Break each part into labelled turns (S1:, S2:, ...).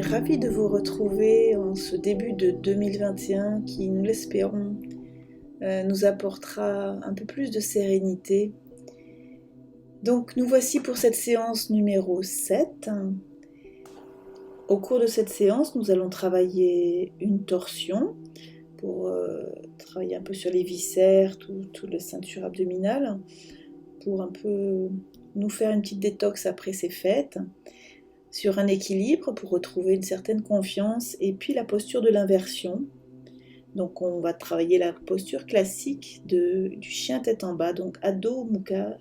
S1: ravie de vous retrouver en ce début de 2021 qui, nous l'espérons, nous apportera un peu plus de sérénité. Donc nous voici pour cette séance numéro 7. Au cours de cette séance, nous allons travailler une torsion pour travailler un peu sur les viscères, tout le ceinture abdominale, pour un peu nous faire une petite détox après ces fêtes, sur un équilibre pour retrouver une certaine confiance, et puis la posture de l'inversion. Donc on va travailler la posture classique du chien tête en bas, donc Adho Mukha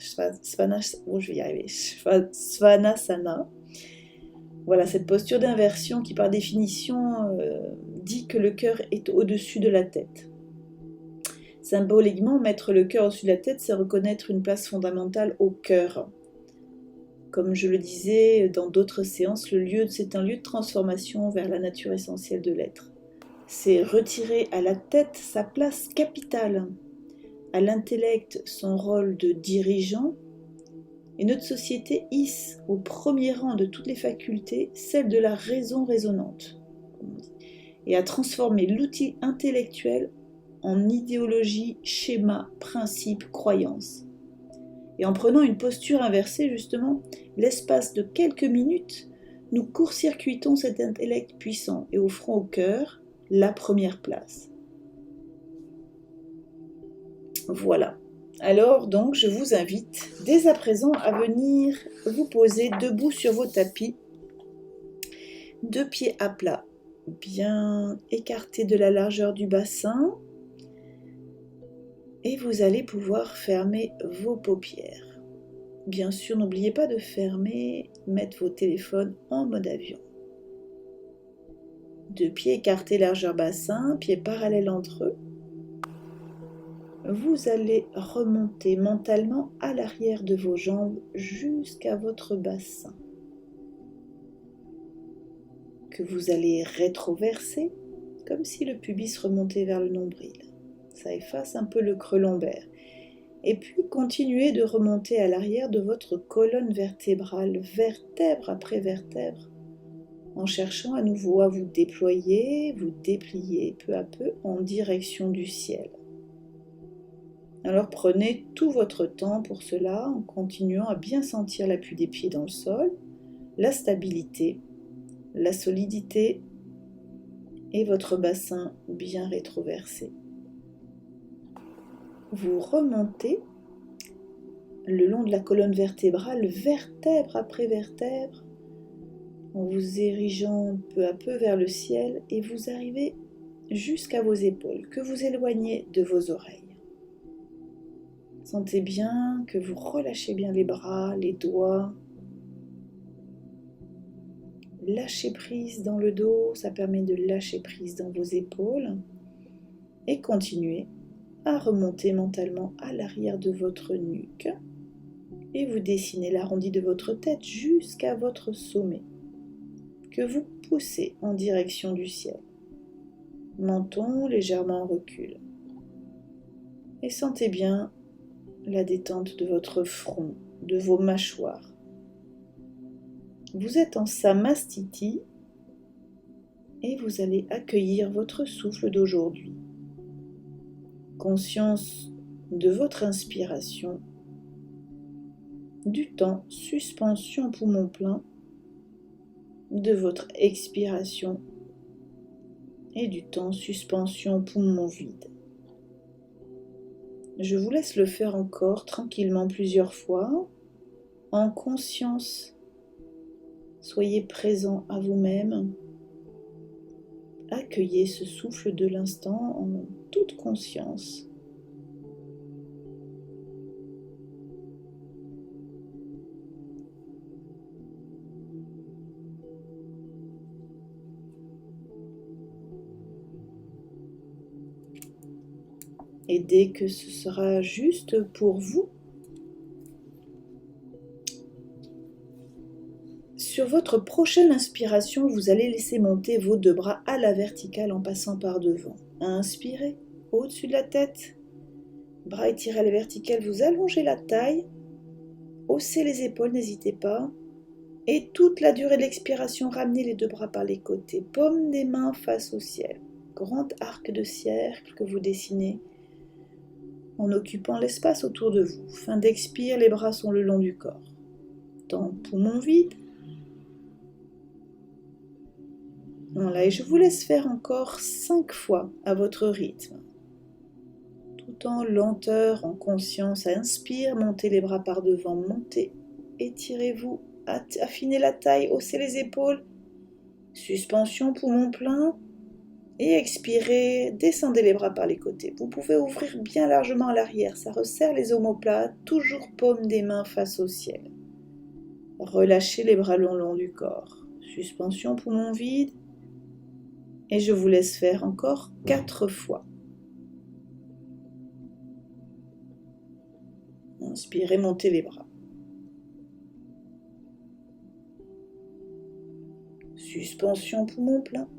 S1: Svanasana. Voilà, cette posture d'inversion qui par définition dit que le cœur est au-dessus de la tête. Symboliquement, mettre le cœur au-dessus de la tête, c'est reconnaître une place fondamentale au cœur. Comme je le disais dans d'autres séances, c'est un lieu de transformation vers la nature essentielle de l'être. C'est retirer à la tête sa place capitale, à l'intellect son rôle de dirigeant, et notre société hisse au premier rang de toutes les facultés celle de la raison raisonnante, et à transformer l'outil intellectuel en idéologie, schéma, principe, croyance. Et en prenant une posture inversée, justement, l'espace de quelques minutes, nous court-circuitons cet intellect puissant et offrons au cœur la première place. Voilà. Alors donc, je vous invite dès à présent à venir vous poser debout sur vos tapis, 2 pieds à plat, bien écartés de la largeur du bassin, et vous allez pouvoir fermer vos paupières. Bien sûr, n'oubliez pas de mettre vos téléphones en mode avion. 2 pieds écartés largeur bassin, pieds parallèles entre eux. Vous allez remonter mentalement à l'arrière de vos jambes jusqu'à votre bassin, que vous allez rétroverser comme si le pubis remontait vers le nombril. Ça efface un peu le creux lombaire. Et puis continuez de remonter à l'arrière de votre colonne vertébrale, vertèbre après vertèbre, en cherchant à nouveau à vous déployer, vous déplier peu à peu en direction du ciel. Alors prenez tout votre temps pour cela, en continuant à bien sentir l'appui des pieds dans le sol, la stabilité, la solidité et votre bassin bien rétroversé. Vous remontez le long de la colonne vertébrale, vertèbre après vertèbre, en vous érigeant peu à peu vers le ciel, et vous arrivez jusqu'à vos épaules, que vous éloignez de vos oreilles. Sentez bien que vous relâchez bien les bras, les doigts. Lâchez prise dans le dos, ça permet de lâcher prise dans vos épaules. Et continuez à remonter mentalement à l'arrière de votre nuque. Et vous dessinez l'arrondi de votre tête jusqu'à votre sommet, que vous poussez en direction du ciel. Menton légèrement en recul. Et sentez bien la détente de votre front, de vos mâchoires. Vous êtes en Samastiti et vous allez accueillir votre souffle d'aujourd'hui. Conscience de votre inspiration, du temps suspension poumon plein, de votre expiration et du temps suspension poumon vide. Je vous laisse le faire encore tranquillement plusieurs fois, en conscience. Soyez présent à vous-même. Accueillez ce souffle de l'instant en toute conscience. Et dès que ce sera juste pour vous, sur votre prochaine inspiration, vous allez laisser monter vos 2 bras à la verticale en passant par devant. Inspirez, au-dessus de la tête, bras étirés à la verticale, vous allongez la taille, haussez les épaules, n'hésitez pas. Et toute la durée de l'expiration, ramenez les deux bras par les côtés, paume des mains face au ciel. Grand arc de cercle que vous dessinez en occupant l'espace autour de vous. Fin d'expire, les bras sont le long du corps. Temps poumon vide. Voilà, et je vous laisse faire encore 5 fois à votre rythme. Tout en lenteur, en conscience. Inspire, montez les bras par devant, montez, étirez-vous, affinez la taille, haussez les épaules. Suspension, poumon plein. Et expirez, descendez les bras par les côtés. Vous pouvez ouvrir bien largement à l'arrière, ça resserre les omoplates, toujours paume des mains face au ciel. Relâchez les bras le long du corps. Suspension, poumon vide. Et je vous laisse faire encore 4 fois. Inspirez, montez les bras. Suspension, poumon plein.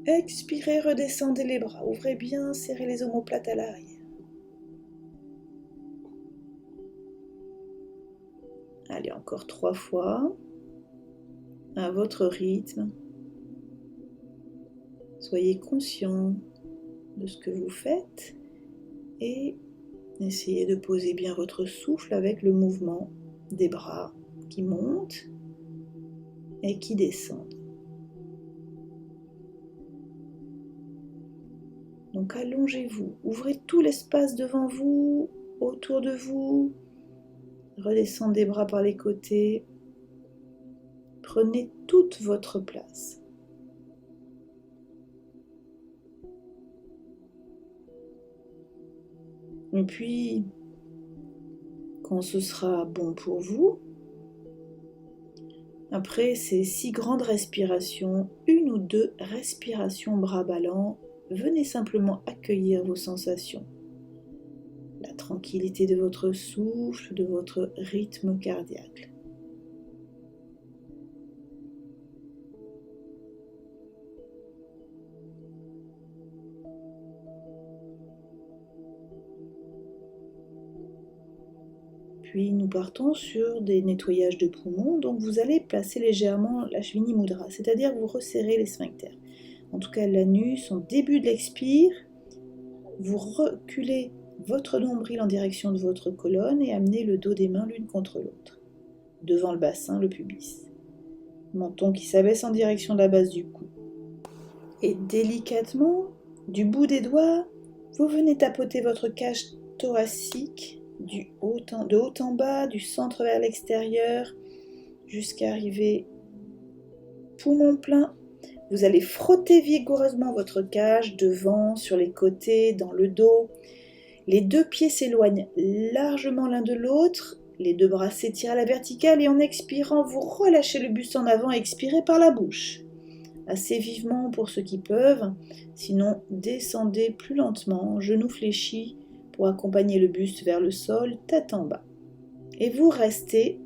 S1: Expirez, redescendez les bras. Ouvrez bien, serrez les omoplates à l'arrière. Allez, encore 3 fois. À votre rythme. Soyez conscient de ce que vous faites et essayez de poser bien votre souffle avec le mouvement des bras qui montent et qui descendent. Donc allongez-vous, ouvrez tout l'espace devant vous, autour de vous, redescendez les bras par les côtés, prenez toute votre place. Et puis, quand ce sera bon pour vous, après ces 6 grandes respirations, 1 ou 2 respirations bras ballants, venez simplement accueillir vos sensations. La tranquillité de votre souffle, de votre rythme cardiaque. Puis nous partons sur des nettoyages de poumons, donc vous allez placer légèrement la Ashwini Mudra, c'est-à-dire vous resserrez les sphincters. En tout cas l'anus, en début de l'expire, vous reculez votre nombril en direction de votre colonne et amenez le dos des mains l'une contre l'autre. Devant le bassin, le pubis. Menton qui s'abaisse en direction de la base du cou. Et délicatement, du bout des doigts, vous venez tapoter votre cage thoracique de haut en bas, du centre vers l'extérieur, jusqu'à arriver poumon plein. Vous allez frotter vigoureusement votre cage devant, sur les côtés, dans le dos. Les 2 pieds s'éloignent largement l'un de l'autre. Les 2 bras s'étirent à la verticale et en expirant, vous relâchez le buste en avant et expirez par la bouche. Assez vivement pour ceux qui peuvent, sinon descendez plus lentement, genoux fléchis pour accompagner le buste vers le sol, tête en bas. Et vous restez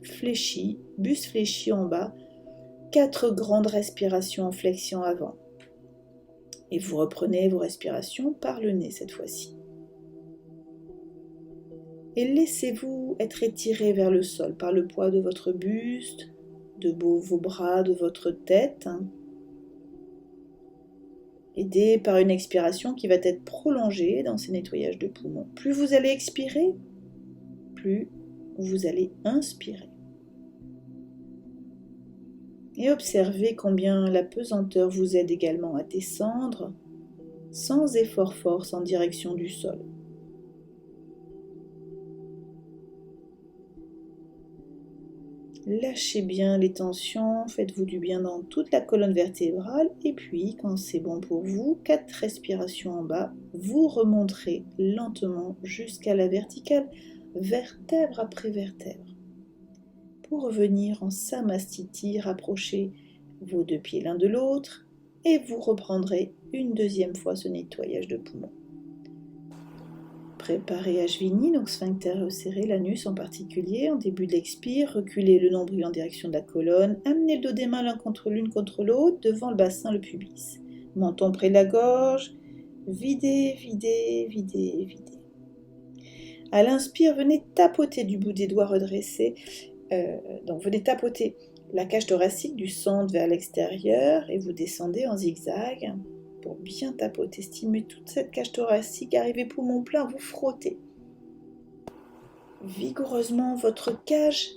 S1: fléchi, buste fléchi en bas, 4 grandes respirations en flexion avant. Et vous reprenez vos respirations par le nez cette fois-ci. Et laissez-vous être étiré vers le sol par le poids de votre buste, de vos bras, de votre tête. Aidé par une expiration qui va être prolongée dans ces nettoyages de poumons. Plus vous allez expirer, plus vous allez inspirer. Et observez combien la pesanteur vous aide également à descendre sans effort force en direction du sol. Lâchez bien les tensions, faites-vous du bien dans toute la colonne vertébrale et puis, quand c'est bon pour vous, 4 respirations en bas, vous remonterez lentement jusqu'à la verticale, vertèbre après vertèbre. Pour revenir en Samastiti, rapprochez vos 2 pieds l'un de l'autre et vous reprendrez une deuxième fois ce nettoyage de poumons. Préparez Ashwini, donc sphincter resserré, l'anus en particulier. En début de l'expire, reculez le nombril en direction de la colonne, amenez le dos des mains l'une contre l'autre, devant le bassin, le pubis. Menton près de la gorge, videz, videz, videz, videz. À l'inspire, venez tapoter du bout des doigts redressés Donc venez tapoter la cage thoracique du centre vers l'extérieur et vous descendez en zigzag pour bien tapoter, stimuler toute cette cage thoracique, arrivez poumon plein, vous frottez vigoureusement votre cage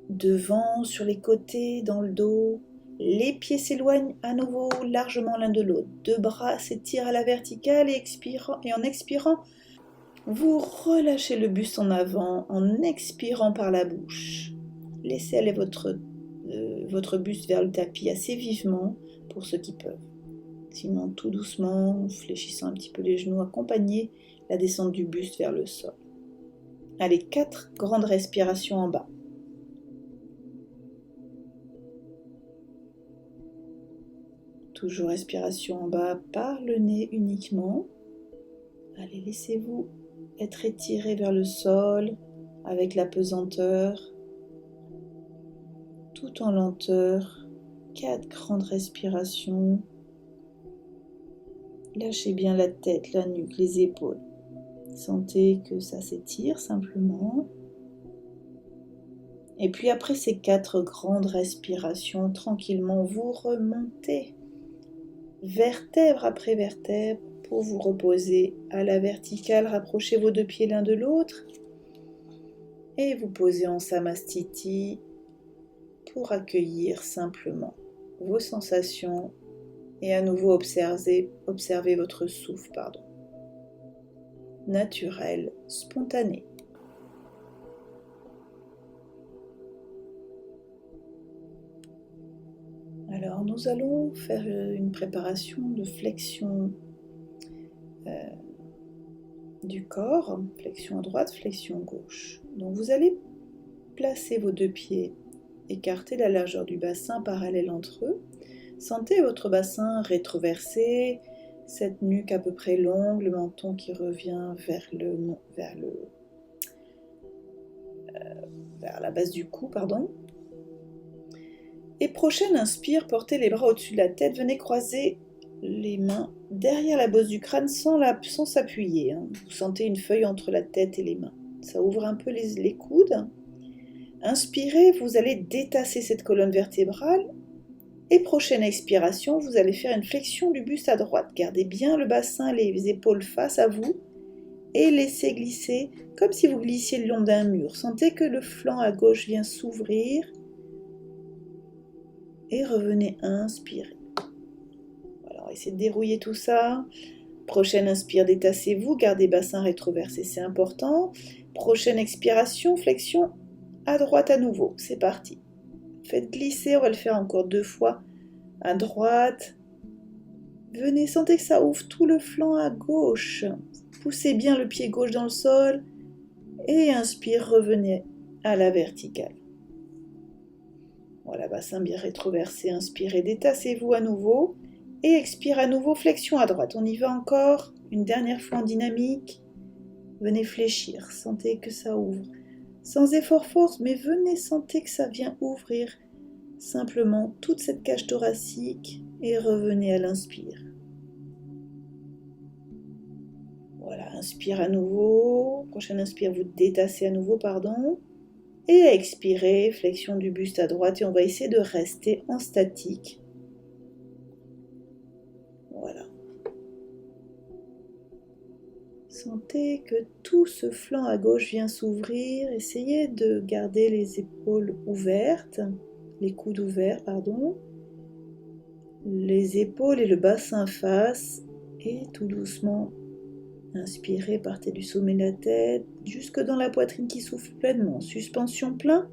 S1: devant, sur les côtés, dans le dos. Les pieds s'éloignent à nouveau largement l'un de l'autre. Deux bras s'étirent à la verticale et en expirant, vous relâchez le buste en avant en expirant par la bouche. Laissez aller votre buste vers le tapis assez vivement pour ceux qui peuvent. Sinon, tout doucement, en fléchissant un petit peu les genoux, accompagnez la descente du buste vers le sol. Allez, 4 grandes respirations en bas. Toujours respiration en bas par le nez uniquement. Allez, laissez-vous être étiré vers le sol avec la pesanteur, tout en lenteur. 4 grandes respirations. Lâchez bien la tête, la nuque, les épaules. Sentez que ça s'étire simplement. Et puis après ces 4 grandes respirations, tranquillement, vous remontez vertèbre après vertèbre pour vous reposer à la verticale. Rapprochez vos 2 pieds l'un de l'autre et vous posez en Samastiti pour accueillir simplement vos sensations et à nouveau observer votre souffle, naturel, spontané. Alors nous allons faire une préparation de flexion du corps, flexion à droite, flexion gauche. Donc vous allez placer vos 2 pieds écartés, la largeur du bassin parallèle entre eux. Sentez votre bassin rétroversé, cette nuque à peu près longue, le menton qui revient vers la base du cou, Et prochaine inspire, portez les bras au-dessus de la tête, venez croiser les mains derrière la bosse du crâne sans s'appuyer. Vous sentez une feuille entre la tête et les mains. Ça ouvre un peu les coudes. Inspirez, vous allez détasser cette colonne vertébrale. Et prochaine expiration, vous allez faire une flexion du buste à droite. Gardez bien le bassin, les épaules face à vous. Et laissez glisser comme si vous glissiez le long d'un mur. Sentez que le flanc à gauche vient s'ouvrir. Et revenez inspirer. Alors essayez de dérouiller tout ça. Prochaine inspire, détassez-vous, gardez bassin rétroversé, c'est important. Prochaine expiration, flexion à droite à nouveau, c'est parti. Faites glisser, on va le faire encore 2 fois. À droite. Venez, sentez que ça ouvre tout le flanc à gauche. Poussez bien le pied gauche dans le sol. Et inspire, revenez à la verticale. Voilà, bassin bien rétroversé, inspirez, détassez-vous à nouveau. Et expire à nouveau, flexion à droite. On y va encore, une dernière fois en dynamique. Venez fléchir, sentez que ça ouvre. Sans effort force, mais venez, sentez que ça vient ouvrir simplement toute cette cage thoracique et revenez à l'inspire. Voilà, inspire à nouveau. Prochaine inspire, vous détassez à nouveau, Et expirez, flexion du buste à droite et on va essayer de rester en statique. Voilà. Sentez que tout ce flanc à gauche vient s'ouvrir. Essayez de garder les épaules ouvertes, les coudes ouverts, Les épaules et le bassin face. Et tout doucement, inspirez, partez du sommet de la tête, jusque dans la poitrine qui souffle pleinement. Suspension plein.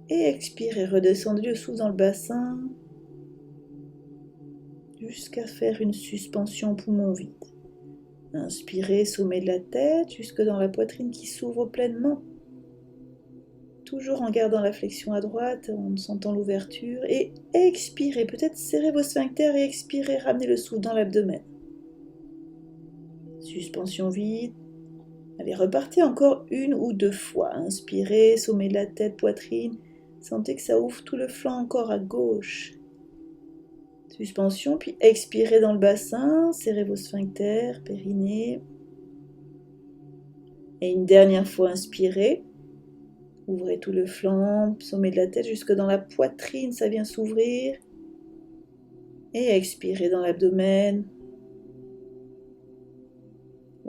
S1: Et expirez, redescendez le souffle dans le bassin. Jusqu'à faire une suspension poumon vide. Inspirez, sommet de la tête, jusque dans la poitrine qui s'ouvre pleinement. Toujours en gardant la flexion à droite, en sentant l'ouverture. Et expirez, peut-être serrez vos sphincters et expirez, ramenez le souffle dans l'abdomen. Suspension vide. Allez, repartez encore 1 ou 2 fois. Inspirez, sommet de la tête, poitrine. Sentez que ça ouvre tout le flanc encore à gauche. Suspension, puis expirez dans le bassin, serrez vos sphincters, périnée. Et une dernière fois, inspirez. Ouvrez tout le flanc, sommet de la tête jusque dans la poitrine, ça vient s'ouvrir. Et expirez dans l'abdomen.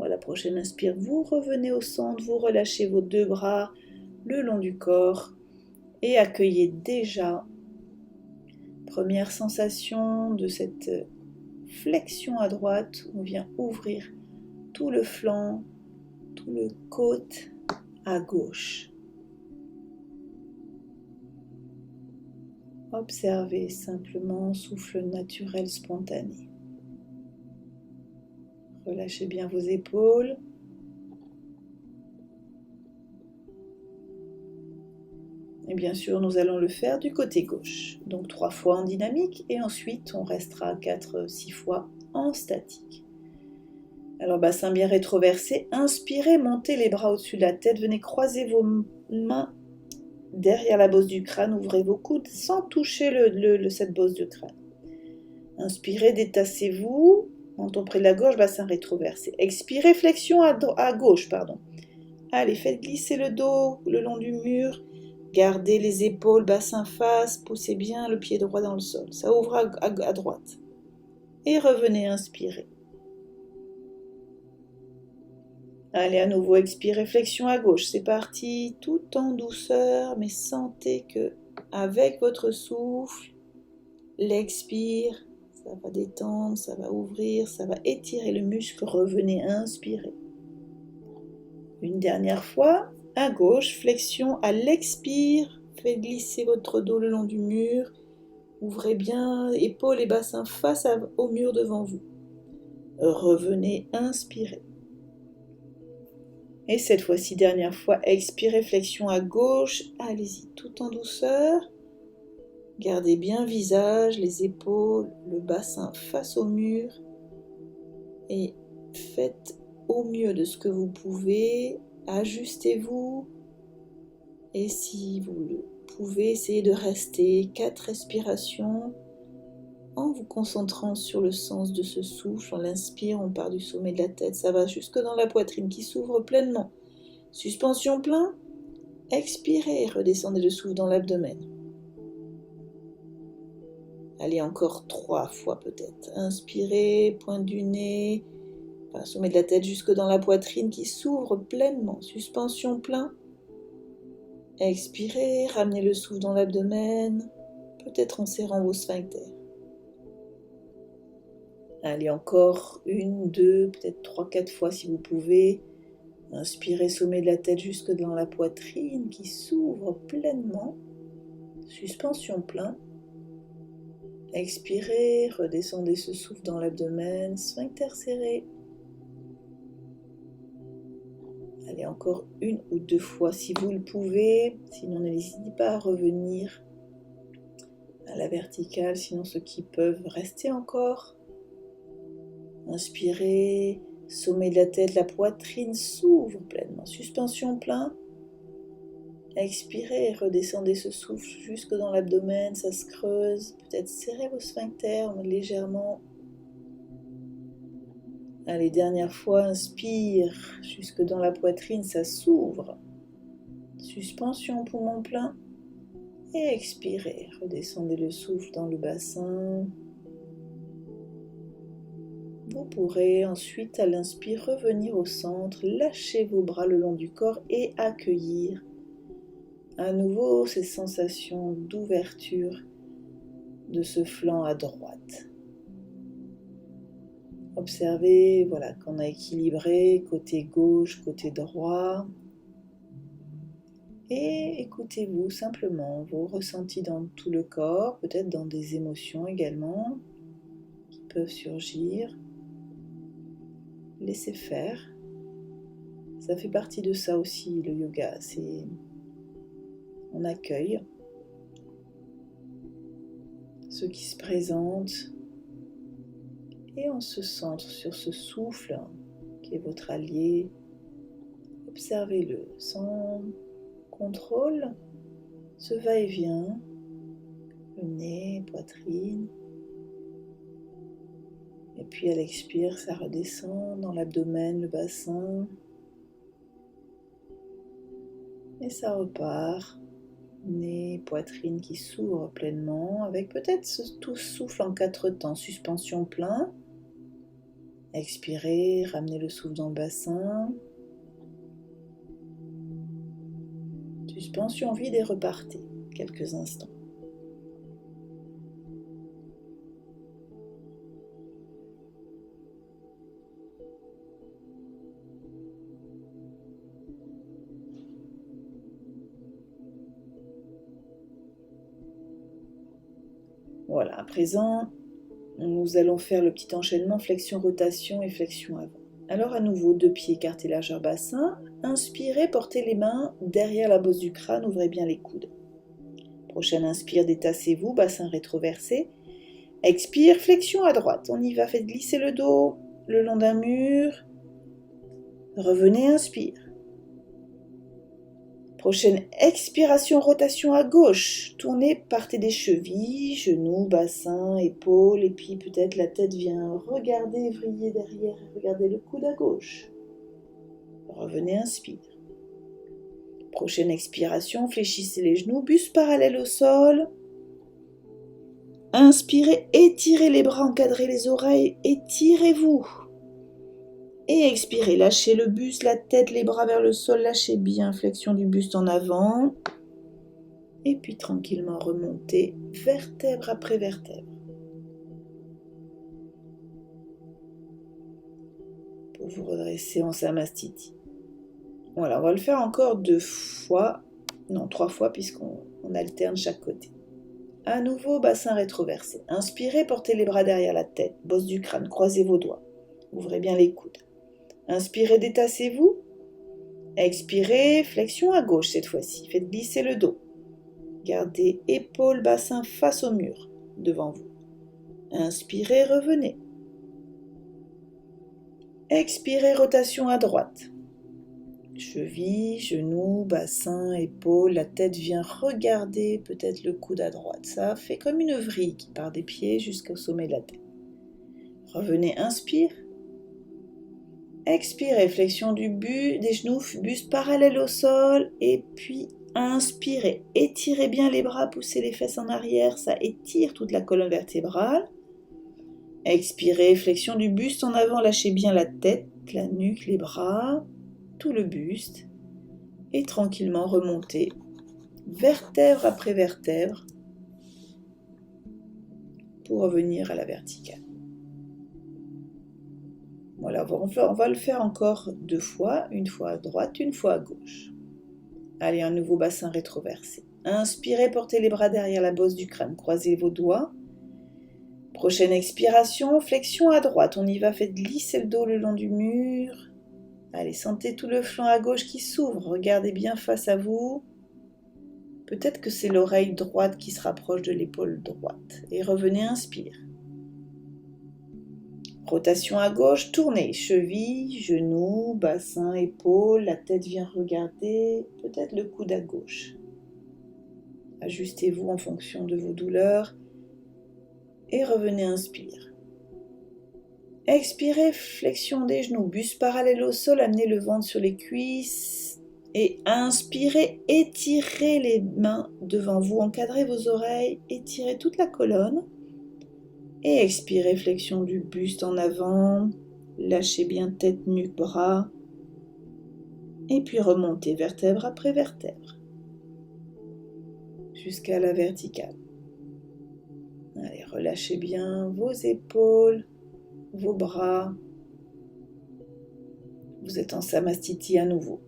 S1: À la prochaine inspire, vous revenez au centre, vous relâchez vos deux bras le long du corps et accueillez déjà première sensation de cette flexion à droite. On vient ouvrir tout le flanc, tout le côte à gauche. Observez simplement, souffle naturel spontané. Relâchez bien vos épaules. Et bien sûr, nous allons le faire du côté gauche. Donc 3 fois en dynamique et ensuite on restera 4-6 fois en statique. Alors bassin bien rétroversé, inspirez, montez les bras au-dessus de la tête, venez croiser vos mains derrière la bosse du crâne, ouvrez vos coudes sans toucher cette bosse de crâne. Inspirez, détassez-vous, menton près de la gorge, bassin rétroversé. Expirez, flexion à gauche, pardon. Allez, faites glisser le dos le long du mur. Gardez les épaules, bassin face, poussez bien le pied droit dans le sol. Ça ouvre à droite. Et revenez inspirer. Allez, à nouveau, expirez, flexion à gauche. C'est parti, tout en douceur, mais sentez que avec votre souffle, l'expire, ça va détendre, ça va ouvrir, ça va étirer le muscle. Revenez inspirer. Une dernière fois, à gauche, flexion à l'expire. Faites glisser votre dos le long du mur. Ouvrez bien épaules et bassin face au mur devant vous. Revenez inspirer. Et cette fois-ci, dernière fois, expirez, flexion à gauche. Allez-y, tout en douceur. Gardez bien visage, les épaules, le bassin face au mur. Et faites au mieux de ce que vous pouvez. Ajustez-vous. Et si vous le pouvez, essayez de rester 4 respirations en vous concentrant sur le sens de ce souffle. On l'inspire, on part du sommet de la tête, ça va jusque dans la poitrine qui s'ouvre pleinement. Suspension plein, expirez, redescendez le souffle dans l'abdomen. Allez, encore 3 fois peut-être. Inspirez, pointe du nez, sommet de la tête jusque dans la poitrine qui s'ouvre pleinement. Suspension plein. Expirez, ramenez le souffle dans l'abdomen, peut-être en serrant vos sphincters. Allez, encore 1, 2, peut-être 3, 4 fois si vous pouvez. Inspirez, sommet de la tête jusque dans la poitrine qui s'ouvre pleinement. Suspension plein. Expirez, redescendez ce souffle dans l'abdomen, sphincter serré. Allez, encore 1 ou 2 fois si vous le pouvez. Sinon, n'hésitez pas à revenir à la verticale. Sinon, ceux qui peuvent rester encore. Inspirez, sommet de la tête, la poitrine s'ouvre pleinement. Suspension plein. Expirez, redescendez ce souffle jusque dans l'abdomen, ça se creuse. Peut-être serrez vos sphincters légèrement. Allez, dernière fois, inspire, jusque dans la poitrine, ça s'ouvre. Suspension, poumon plein. Et expirez, redescendez le souffle dans le bassin. Vous pourrez ensuite, à l'inspire, revenir au centre, lâcher vos bras le long du corps et accueillir à nouveau ces sensations d'ouverture de ce flanc à droite. Observez, voilà, qu'on a équilibré côté gauche, côté droit. Et écoutez-vous simplement vos ressentis dans tout le corps, peut-être dans des émotions également qui peuvent surgir. Laissez faire. Ça fait partie de ça aussi, le yoga. On accueille ce qui se présente et on se centre sur ce souffle qui est votre allié. Observez-le sans contrôle, ce va-et-vient, le nez, poitrine. Et puis à l'expire, ça redescend dans l'abdomen, le bassin. Et ça repart. Nez, poitrine qui s'ouvre pleinement, avec peut-être tout souffle en 4 temps. Suspension plein. Expirez, ramenez le souffle dans le bassin. Suspension vide et repartez quelques instants. Voilà, à présent, nous allons faire le petit enchaînement flexion-rotation et flexion avant. Alors à nouveau, 2 pieds écartés largeur bassin. Inspirez, portez les mains derrière la bosse du crâne, ouvrez bien les coudes. Prochaine inspire, détassez-vous, bassin rétroversé. Expire, flexion à droite. On y va, faites glisser le dos le long d'un mur. Revenez, inspire. Prochaine expiration, rotation à gauche. Tournez, partez des chevilles, genoux, bassin, épaules, et puis peut-être la tête vient regarder, vriller derrière, regardez le coude à gauche. Revenez, inspire. Prochaine expiration, fléchissez les genoux, buste parallèle au sol. Inspirez, étirez les bras, encadrez les oreilles, étirez-vous. Et expirez, lâchez le buste, la tête, les bras vers le sol, lâchez bien, flexion du buste en avant. Et puis tranquillement remontez, vertèbre après vertèbre. Pour vous redresser en Samastiti. Voilà, on va le faire encore 2 fois, non 3 fois puisqu'on alterne chaque côté. À nouveau, bassin rétroversé. Inspirez, portez les bras derrière la tête, bosse du crâne, croisez vos doigts. Ouvrez bien les coudes. Inspirez, détassez-vous. Expirez, flexion à gauche cette fois-ci. Faites glisser le dos. Gardez épaules, bassin face au mur devant vous. Inspirez, revenez. Expirez, rotation à droite. Cheville, genoux, bassin, épaules, la tête vient regarder peut-être le coude à droite. Ça fait comme une vrille qui part des pieds jusqu'au sommet de la tête. Revenez, inspire. Expirez, flexion des genoux, buste parallèle au sol. Et puis, inspirez. Étirez bien les bras, poussez les fesses en arrière. Ça étire toute la colonne vertébrale. Expirez, flexion du buste en avant. Lâchez bien la tête, la nuque, les bras, tout le buste. Et tranquillement remontez, vertèbre après vertèbre, pour revenir à la verticale. Voilà, on va le faire encore 2 fois, une fois à droite, une fois à gauche. Allez, un nouveau bassin rétroversé. Inspirez, portez les bras derrière la bosse du crâne, croisez vos doigts. Prochaine expiration, flexion à droite. On y va, faites glisser le dos le long du mur. Allez, sentez tout le flanc à gauche qui s'ouvre. Regardez bien face à vous. Peut-être que c'est l'oreille droite qui se rapproche de l'épaule droite. Et revenez, inspire. Rotation à gauche, tournez. Cheville, genoux, bassin, épaule. La tête vient regarder. Peut-être le coude à gauche. Ajustez-vous en fonction de vos douleurs. Et revenez, inspire. Expirez, flexion des genoux, buste parallèle au sol, amenez le ventre sur les cuisses. Et inspirez, étirez les mains devant vous, encadrez vos oreilles, étirez toute la colonne. Et expirez, flexion du buste en avant, lâchez bien tête, nuque, bras. Et puis remontez vertèbre après vertèbre, jusqu'à la verticale. Allez, relâchez bien vos épaules, vos bras. Vous êtes en Samastiti à nouveau.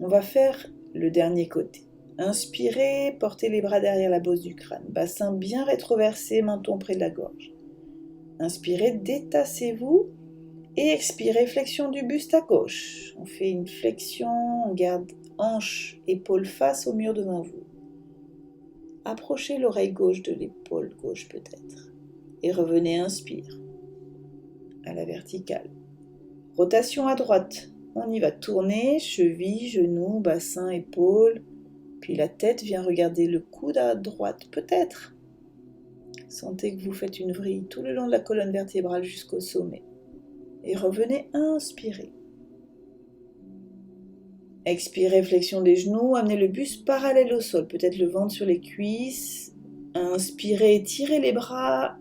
S1: On va faire le dernier côté. Inspirez, portez les bras derrière la bosse du crâne. Bassin bien rétroversé, menton près de la gorge. Inspirez, détassez-vous. Et expirez, flexion du buste à gauche. On fait une flexion, on garde hanche, épaule face au mur devant vous. Approchez l'oreille gauche de l'épaule gauche peut-être. Et revenez, inspire. À la verticale. Rotation à droite. On y va tourner, cheville, genou, bassin, épaule. Puis la tête vient regarder le coude à droite, peut-être. Sentez que vous faites une vrille tout le long de la colonne vertébrale jusqu'au sommet. Et revenez, inspirer. Expirez, flexion des genoux, amenez le buste parallèle au sol, peut-être le ventre sur les cuisses. Inspirez, étirez les bras,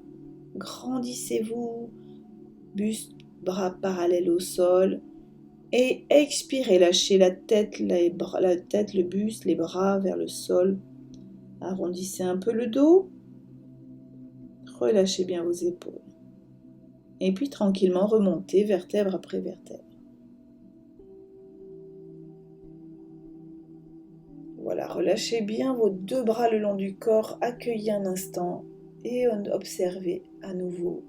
S1: grandissez-vous, buste, bras parallèles au sol. Et expirez, lâchez la tête, le buste, les bras vers le sol. Arrondissez un peu le dos. Relâchez bien vos épaules. Et puis tranquillement remontez vertèbre après vertèbre. Voilà, relâchez bien vos deux bras le long du corps, accueillez un instant et observez à nouveau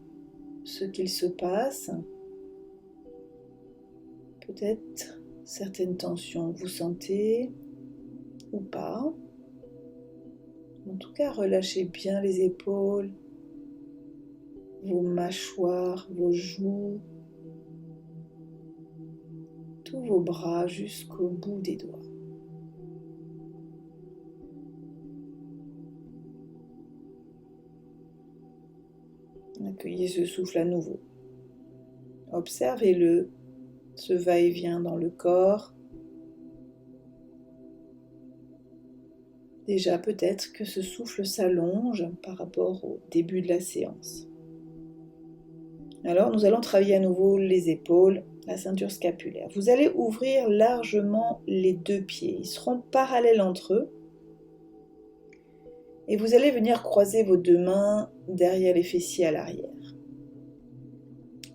S1: ce qu'il se passe. Peut-être certaines tensions que vous sentez ou pas. En tout cas, relâchez bien les épaules, vos mâchoires, vos joues, tous vos bras jusqu'au bout des doigts. Accueillez ce souffle à nouveau. Observez-le, ce va-et-vient dans le corps. Déjà, peut-être que ce souffle s'allonge par rapport au début de la séance. Alors, nous allons travailler à nouveau les épaules, la ceinture scapulaire. Vous allez ouvrir largement les deux pieds. Ils seront parallèles entre eux. Et vous allez venir croiser vos deux mains derrière les fessiers à l'arrière.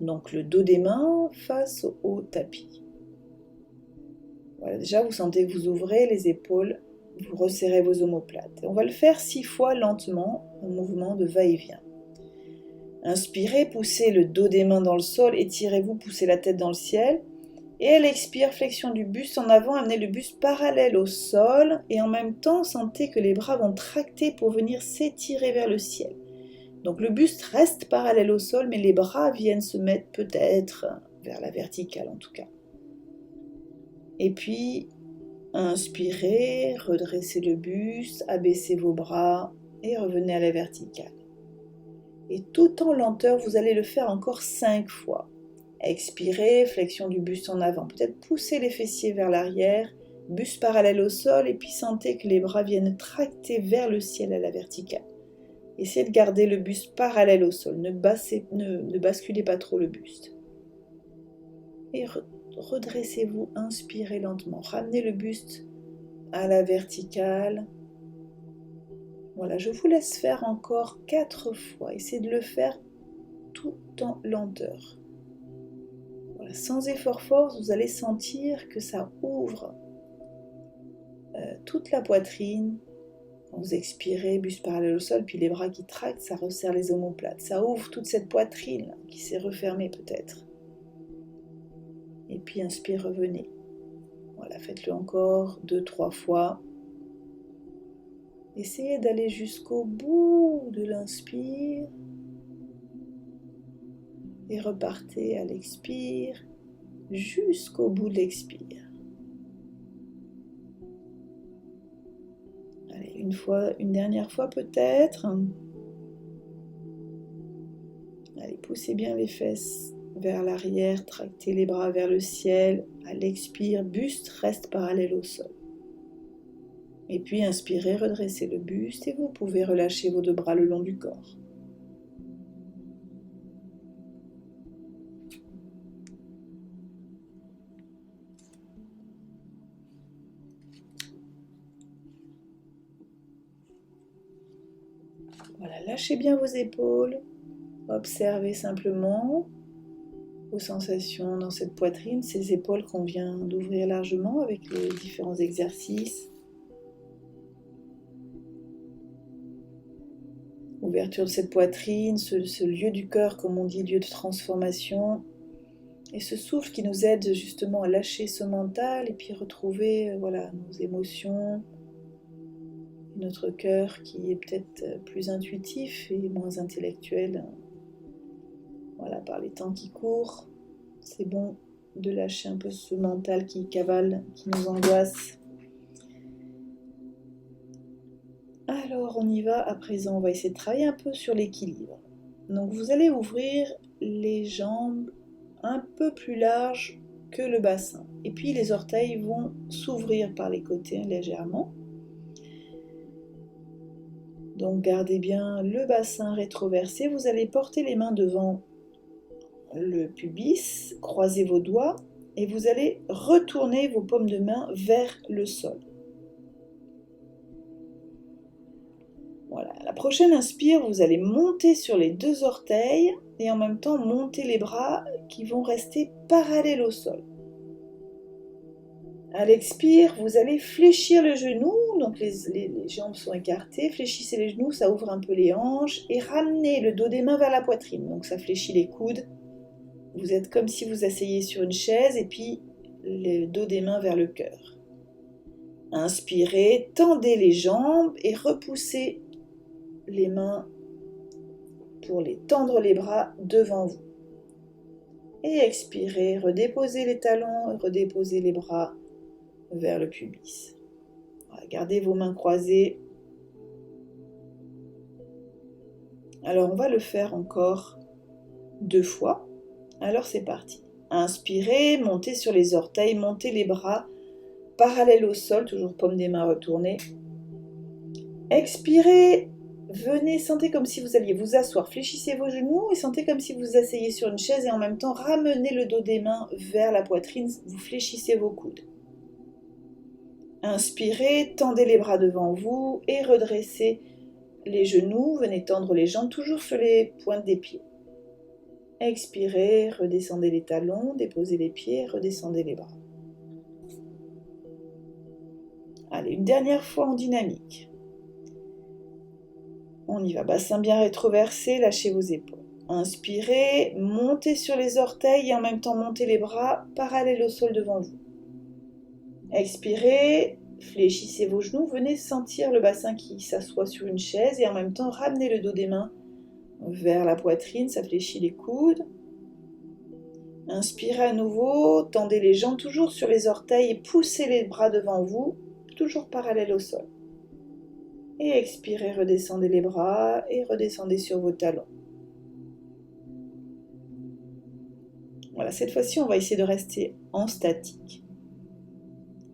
S1: Donc le dos des mains face au tapis. Voilà, déjà vous sentez que vous ouvrez les épaules, vous resserrez vos omoplates. Et on va le faire 6 fois lentement, un mouvement de va-et-vient. Inspirez, poussez le dos des mains dans le sol, étirez-vous, poussez la tête dans le ciel. Et à l'expire, flexion du buste en avant, amenez le buste parallèle au sol et en même temps, sentez que les bras vont tracter pour venir s'étirer vers le ciel. Donc le buste reste parallèle au sol, mais les bras viennent se mettre peut-être vers la verticale en tout cas. Et puis, inspirez, redressez le buste, abaissez vos bras et revenez à la verticale. Et tout en lenteur, vous allez le faire encore 5 fois. Expirez, flexion du buste en avant. Peut-être pousser les fessiers vers l'arrière, buste parallèle au sol, et puis sentez que les bras viennent tracter vers le ciel à la verticale. Essayez de garder le buste parallèle au sol, ne basculez pas trop le buste. Et redressez-vous, inspirez lentement, ramenez le buste à la verticale. Voilà, je vous laisse faire encore 4 fois. Essayez de le faire tout en lenteur. Voilà, sans effort fort, vous allez sentir que ça ouvre toute la poitrine. Quand vous expirez, buste parallèle au sol, puis les bras qui tractent, ça resserre les omoplates. Ça ouvre toute cette poitrine là, qui s'est refermée peut-être. Et puis inspire, revenez. Voilà, faites-le encore 2-3 fois. Essayez d'aller jusqu'au bout de l'inspire. Et repartez à l'expire jusqu'au bout de l'expire. Allez, une dernière fois peut-être. Allez, poussez bien les fesses vers l'arrière, tractez les bras vers le ciel. À l'expire, buste reste parallèle au sol. Et puis inspirez, redressez le buste et vous pouvez relâcher vos deux bras le long du corps. Voilà, lâchez bien vos épaules, observez simplement vos sensations dans cette poitrine, ces épaules qu'on vient d'ouvrir largement avec les différents exercices. Ouverture de cette poitrine, ce lieu du cœur, comme on dit, lieu de transformation. Et ce souffle qui nous aide justement à lâcher ce mental et puis retrouver nos émotions, notre cœur qui est peut-être plus intuitif et moins intellectuel. Voilà, par les temps qui courent, c'est bon de lâcher un peu ce mental qui cavale, qui nous angoisse. Alors on y va à présent, on va essayer de travailler un peu sur l'équilibre. Donc vous allez ouvrir les jambes un peu plus larges que le bassin. Et puis les orteils vont s'ouvrir par les côtés légèrement. Donc gardez bien le bassin rétroversé. Vous allez porter les mains devant le pubis, croisez vos doigts et vous allez retourner vos paumes de main vers le sol. Voilà, la prochaine inspire, vous allez monter sur les deux orteils et en même temps monter les bras qui vont rester parallèles au sol. À l'expire, vous allez fléchir le genou, donc les jambes sont écartées, fléchissez les genoux, ça ouvre un peu les hanches et ramenez le dos des mains vers la poitrine, donc ça fléchit les coudes. Vous êtes comme si vous asseyez sur une chaise et puis le dos des mains vers le cœur. Inspirez, tendez les jambes et repoussez les mains pour les tendre les bras devant vous. Et expirez, redéposez les talons, redéposez les bras vers le pubis. Voilà, gardez vos mains croisées. Alors on va le faire encore 2 fois. Alors c'est parti. Inspirez, montez sur les orteils, montez les bras parallèles au sol, toujours paume des mains retournées. Expirez, venez, sentez comme si vous alliez vous asseoir, fléchissez vos genoux et sentez comme si vous asseyez sur une chaise et en même temps ramenez le dos des mains vers la poitrine, vous fléchissez vos coudes. Inspirez, tendez les bras devant vous et redressez les genoux, venez tendre les jambes toujours sur les pointes des pieds. Expirez, redescendez les talons, déposez les pieds, redescendez les bras. Allez, une dernière fois en dynamique. On y va, bassin bien rétroversé, lâchez vos épaules. Inspirez, montez sur les orteils et en même temps montez les bras parallèles au sol devant vous. Expirez, fléchissez vos genoux, venez sentir le bassin qui s'assoit sur une chaise et en même temps ramenez le dos des mains vers la poitrine, ça fléchit les coudes. Inspirez à nouveau, tendez les jambes toujours sur les orteils et poussez les bras devant vous, toujours parallèles au sol. Et expirez, redescendez les bras et redescendez sur vos talons. Voilà, cette fois-ci, on va essayer de rester en statique.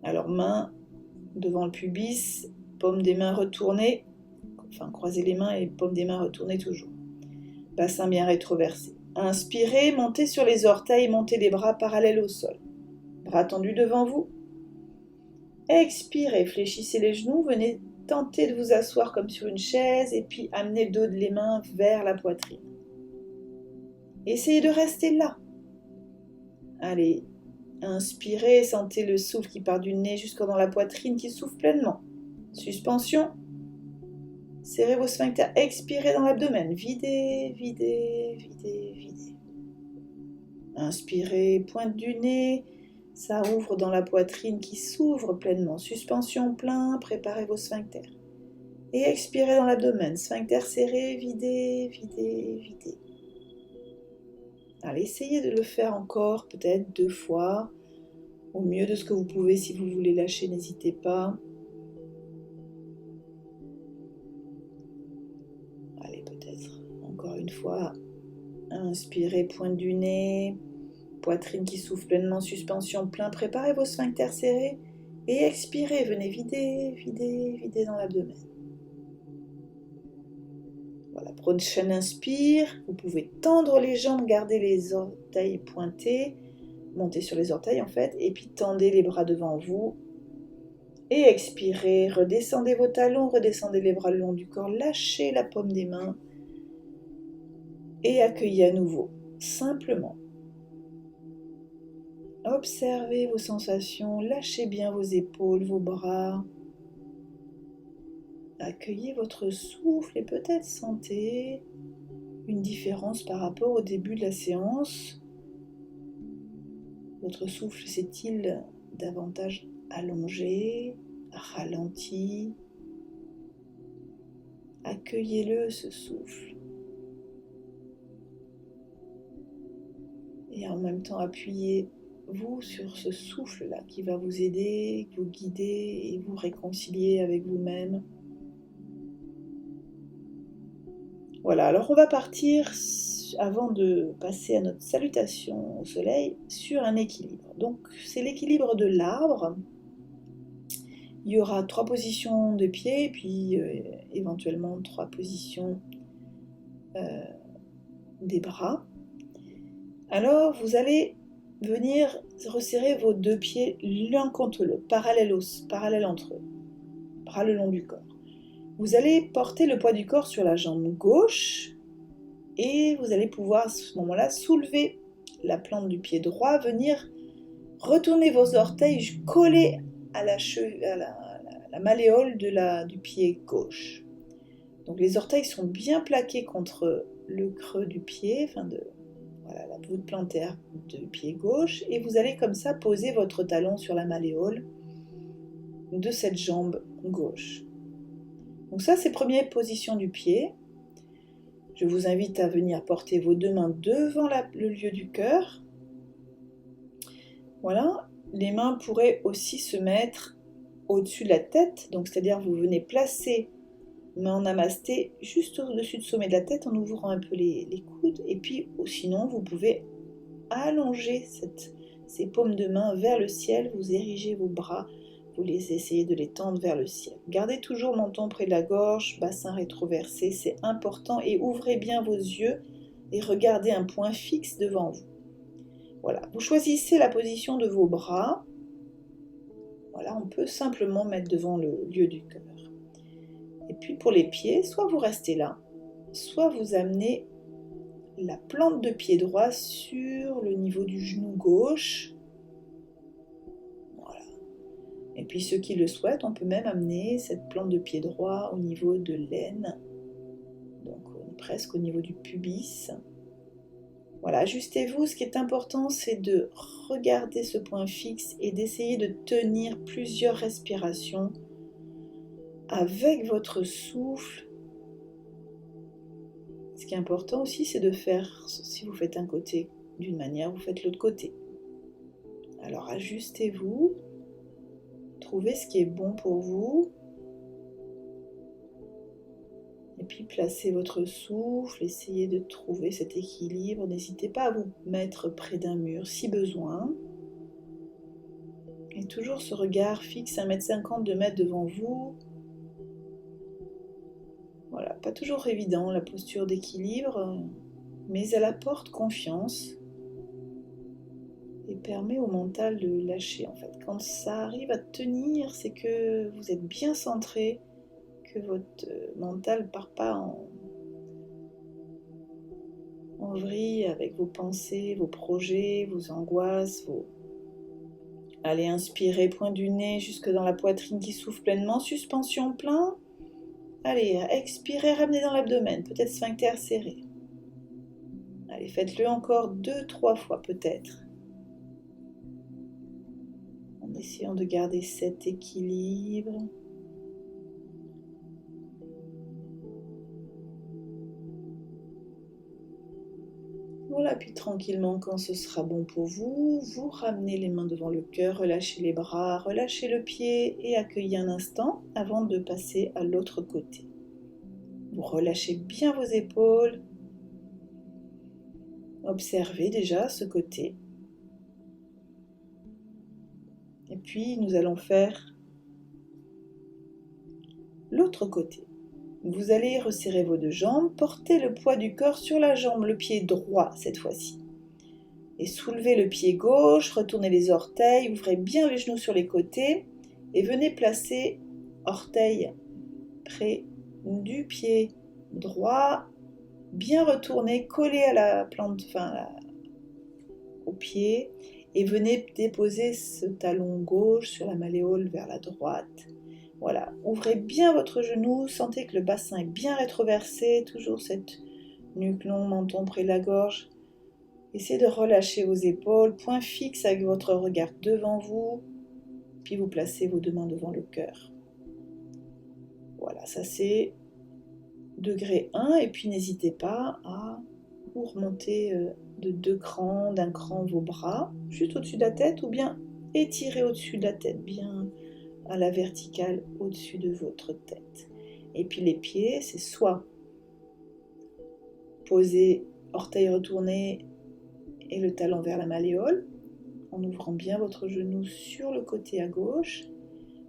S1: Alors, mains devant le pubis, paume des mains retournées, enfin croisez les mains et paume des mains retournées toujours. Bassin bien rétroversé. Inspirez, montez sur les orteils, montez les bras parallèles au sol. Bras tendus devant vous. Expirez, fléchissez les genoux, venez tenter de vous asseoir comme sur une chaise et puis amenez le dos des mains vers la poitrine. Essayez de rester là. Allez, inspirez, sentez le souffle qui part du nez jusqu'au dans la poitrine qui souffle pleinement. Suspension. Serrez vos sphincters, expirez dans l'abdomen. Videz, videz, videz, videz. Inspirez, pointe du nez. Ça ouvre dans la poitrine qui s'ouvre pleinement. Suspension plein, préparez vos sphincters. Et expirez dans l'abdomen. Sphincter serré, videz, videz, videz. Allez, essayez de le faire encore, peut-être 2 fois. Au mieux de ce que vous pouvez. Si vous voulez lâcher, n'hésitez pas. Allez, peut-être encore une fois. Inspirez, pointe du nez. Poitrine qui souffle pleinement, suspension plein. Préparez vos sphincters serrés. Et expirez, venez vider, vider, vider dans l'abdomen. Voilà, prochaine inspire. Vous pouvez tendre les jambes, garder les orteils pointés. Montez sur les orteils en fait. Et puis tendez les bras devant vous. Et expirez, redescendez vos talons, redescendez les bras le long du corps. Lâchez la paume des mains. Et accueillez à nouveau, simplement. Observez vos sensations, lâchez bien vos épaules, vos bras. Accueillez votre souffle et peut-être sentez une différence par rapport au début de la séance. Votre souffle s'est-il davantage allongé, ralenti? Accueillez-le, ce souffle. Et en même temps, appuyez-vous sur ce souffle-là qui va vous aider, vous guider et vous réconcilier avec vous-même. Voilà, alors on va partir avant de passer à notre salutation au soleil, sur un équilibre. Donc c'est l'équilibre de l'arbre. Il y aura 3 positions de pieds, et puis éventuellement 3 positions des bras. Alors vous allez venir resserrer vos 2 pieds l'un contre l'autre, parallèles entre eux, bras le long du corps. Vous allez porter le poids du corps sur la jambe gauche, et vous allez pouvoir à ce moment-là soulever la plante du pied droit, venir retourner vos orteils collés à la malléole du pied gauche. Donc les orteils sont bien plaqués contre le creux du pied, la voûte plantaire du pied gauche, et vous allez comme ça poser votre talon sur la malléole de cette jambe gauche. Donc ça, c'est la première position du pied. Je vous invite à venir porter vos 2 mains devant le lieu du cœur. Voilà, les mains pourraient aussi se mettre au-dessus de la tête, donc c'est-à-dire vous venez placer main en namasté juste au-dessus du sommet de la tête en ouvrant un peu les coudes, et puis sinon vous pouvez allonger ces paumes de main vers le ciel, vous érigez vos bras, vous essayez de les tendre vers le ciel. Gardez toujours menton près de la gorge, bassin rétroversé, c'est important, et ouvrez bien vos yeux et regardez un point fixe devant vous. Voilà, vous choisissez la position de vos bras. Voilà, on peut simplement mettre devant le lieu du cœur. Et puis pour les pieds, soit vous restez là, soit vous amenez la plante de pied droit sur le niveau du genou gauche. Voilà. Et puis ceux qui le souhaitent, on peut même amener cette plante de pied droit au niveau de l'aine, donc presque au niveau du pubis. Voilà, ajustez-vous. Ce qui est important, c'est de regarder ce point fixe et d'essayer de tenir plusieurs respirations avec votre souffle. Ce qui est important aussi, c'est de faire, si vous faites un côté d'une manière, vous faites l'autre côté. Alors ajustez-vous, trouvez ce qui est bon pour vous, et puis placez votre souffle, essayez de trouver cet équilibre. N'hésitez pas à vous mettre près d'un mur si besoin. Et toujours ce regard fixe, 1,50 m, 2 m devant vous. Voilà, pas toujours évident la posture d'équilibre, mais elle apporte confiance et permet au mental de lâcher en fait. Quand ça arrive à tenir, c'est que vous êtes bien centré, que votre mental ne part pas en vrille avec vos pensées, vos projets, vos angoisses, Allez, inspirez, point du nez jusque dans la poitrine qui souffle pleinement, suspension plein. Allez, expirez, ramenez dans l'abdomen, peut-être sphincter serré. Allez, faites-le encore 2-3 fois peut-être. En essayant de garder cet équilibre. Voilà, puis tranquillement, quand ce sera bon pour vous, vous ramenez les mains devant le cœur, relâchez les bras, relâchez le pied et accueillez un instant avant de passer à l'autre côté. Vous relâchez bien vos épaules. Observez déjà ce côté. Et puis nous allons faire l'autre côté. Vous allez resserrer vos 2 jambes, portez le poids du corps sur la jambe, le pied droit cette fois-ci. Et soulevez le pied gauche, retournez les orteils, ouvrez bien les genoux sur les côtés et venez placer orteils près du pied droit, bien retourné, collé à la plante, au pied, et venez déposer ce talon gauche sur la malléole vers la droite. Voilà, ouvrez bien votre genou, sentez que le bassin est bien rétroversé, toujours cette nuque longue, menton près de la gorge. Essayez de relâcher vos épaules, point fixe avec votre regard devant vous, puis vous placez vos 2 mains devant le cœur. Voilà, ça c'est degré 1, et puis n'hésitez pas à vous remonter de 2 crans, d'un cran vos bras, juste au-dessus de la tête, ou bien étirer au-dessus de la tête, bien à la verticale au-dessus de votre tête. Et puis les pieds, c'est soit poser orteil retourné et le talon vers la malléole, en ouvrant bien votre genou sur le côté à gauche,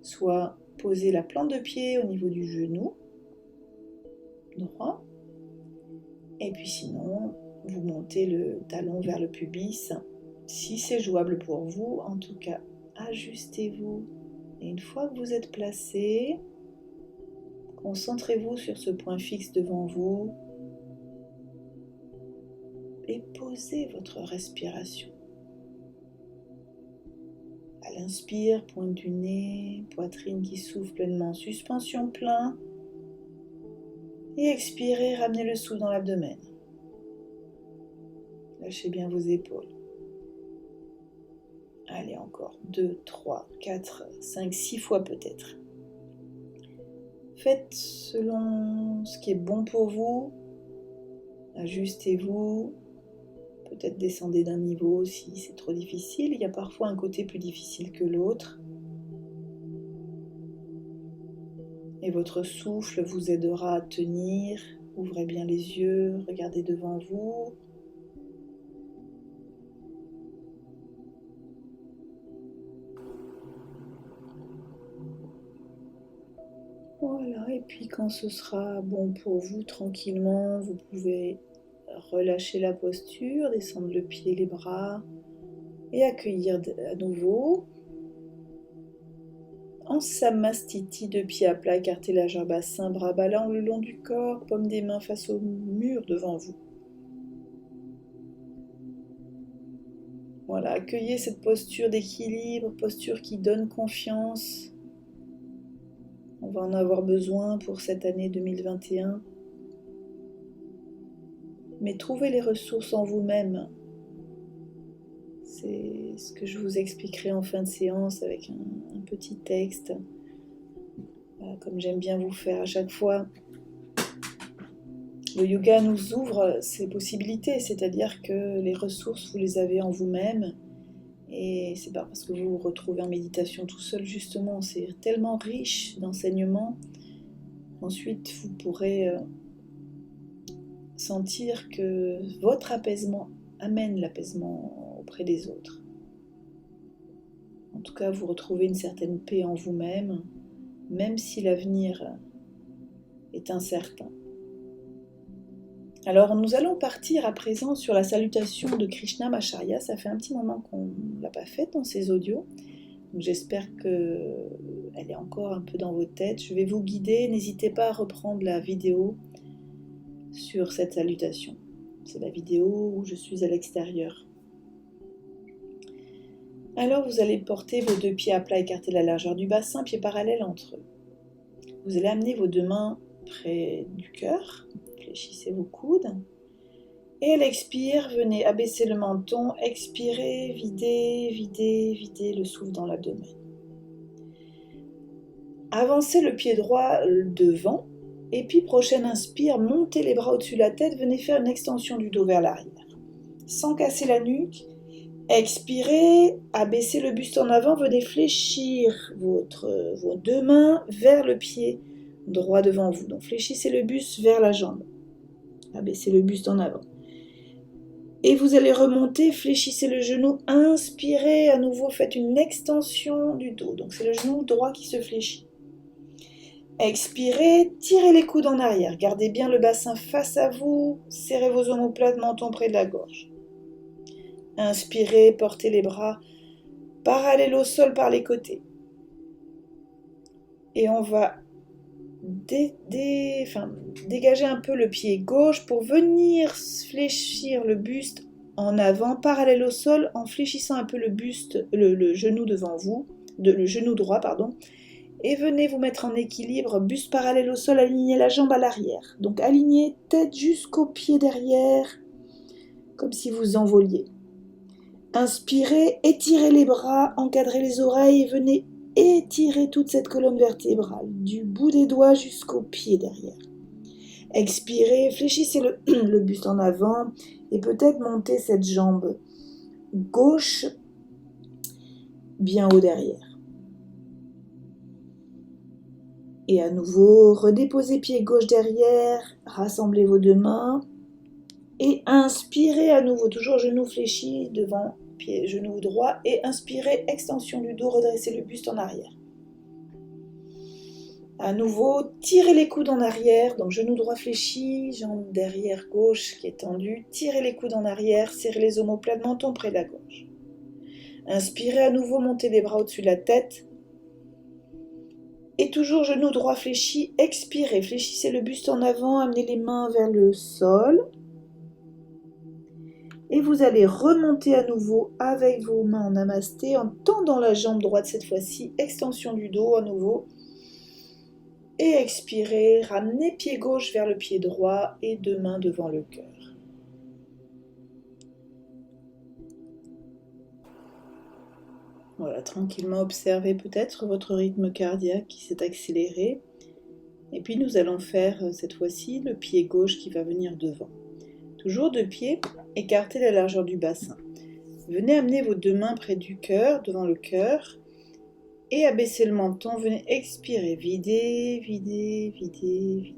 S1: soit posez la plante de pied au niveau du genou droit, et puis sinon, vous montez le talon vers le pubis, si c'est jouable pour vous. En tout cas, ajustez-vous, et une fois que vous êtes placé, concentrez-vous sur ce point fixe devant vous, et posez votre respiration. À l'inspire, pointe du nez, poitrine qui s'ouvre pleinement, suspension plein. Et expirez, ramenez le souffle dans l'abdomen. Lâchez bien vos épaules. Allez, encore 2, 3, 4, 5, 6 fois peut-être. Faites selon ce qui est bon pour vous. Ajustez-vous. Peut-être descendez d'un niveau si c'est trop difficile. Il y a parfois un côté plus difficile que l'autre. Et votre souffle vous aidera à tenir. Ouvrez bien les yeux, regardez devant vous. Voilà, et puis quand ce sera bon pour vous, tranquillement, vous pouvez relâcher la posture, descendre le pied, les bras et accueillir à nouveau. En Samastiti, deux pieds à plat, écartez la jambe bassin, bras ballants le long du corps, paume des mains face au mur devant vous. Voilà, accueillez cette posture d'équilibre, posture qui donne confiance. On va en avoir besoin pour cette année 2021. Mais trouvez les ressources en vous-même. C'est ce que je vous expliquerai en fin de séance avec un petit texte. Voilà, comme j'aime bien vous faire à chaque fois. Le yoga nous ouvre ces possibilités, c'est-à-dire que les ressources, vous les avez en vous-même. Et c'est pas parce que vous vous retrouvez en méditation tout seul, justement, c'est tellement riche d'enseignements. Ensuite, vous pourrez sentir que votre apaisement amène l'apaisement auprès des autres. En tout cas, vous retrouvez une certaine paix en vous-même, même si l'avenir est incertain. Alors, nous allons partir à présent sur la salutation de Krishnamacharya. Ça fait un petit moment qu'on ne l'a pas faite dans ces audios. Donc, j'espère qu'elle est encore un peu dans vos têtes. Je vais vous guider. N'hésitez pas à reprendre la vidéo sur cette salutation. C'est la vidéo où je suis à l'extérieur. Alors, vous allez porter vos deux pieds à plat, écarter la largeur du bassin, pieds parallèles entre eux. Vous allez amener vos deux mains près du cœur. Fléchissez vos coudes. Et à l'expire, venez abaisser le menton. Expirez, videz, videz, videz le souffle dans l'abdomen. Avancez le pied droit devant. Et puis, prochaine inspire, montez les bras au-dessus de la tête. Venez faire une extension du dos vers l'arrière. Sans casser la nuque. Expirez, abaissez le buste en avant. Venez fléchir vos deux mains vers le pied droit devant vous. Donc, fléchissez le buste vers la jambe. Abaissez le buste en avant. Et vous allez remonter, fléchissez le genou, inspirez à nouveau, faites une extension du dos. Donc c'est le genou droit qui se fléchit. Expirez, tirez les coudes en arrière, gardez bien le bassin face à vous, serrez vos omoplates, menton près de la gorge. Inspirez, portez les bras parallèles au sol par les côtés. Et on va dégager un peu le pied gauche pour venir fléchir le buste en avant, parallèle au sol, en fléchissant un peu le buste, le genou devant vous, le genou droit, pardon, et venez vous mettre en équilibre, buste parallèle au sol, alignez la jambe à l'arrière. Donc alignez tête jusqu'au pied derrière, comme si vous envoliez. Inspirez, étirez les bras, encadrez les oreilles, venez étirez toute cette colonne vertébrale, du bout des doigts jusqu'au pied derrière. Expirez, fléchissez le buste en avant et peut-être montez cette jambe gauche bien haut derrière. Et à nouveau, redéposez pied gauche derrière, rassemblez vos deux mains Et inspirez à nouveau, toujours genou fléchi devant pied, genou droit. Et inspirez, extension du dos, redressez le buste en arrière. À nouveau, tirez les coudes en arrière, donc genou droit fléchi, jambe derrière gauche qui est tendue. Tirez les coudes en arrière, serrez les omoplates, menton près de la gorge. Inspirez à nouveau, montez les bras au-dessus de la tête. Et toujours genou droit fléchi, expirez, fléchissez le buste en avant, amenez les mains vers le sol. Et vous allez remonter à nouveau avec vos mains en namasté, en tendant la jambe droite cette fois-ci, extension du dos à nouveau. Et expirez, ramenez pied gauche vers le pied droit et deux mains devant le cœur. Voilà, tranquillement observez peut-être votre rythme cardiaque qui s'est accéléré. Et puis nous allons faire cette fois-ci le pied gauche qui va venir devant. Toujours deux pieds, écartez la largeur du bassin. Venez amener vos deux mains près du cœur, devant le cœur. Et abaissez le menton, venez expirer, vider, vider, vider, vider.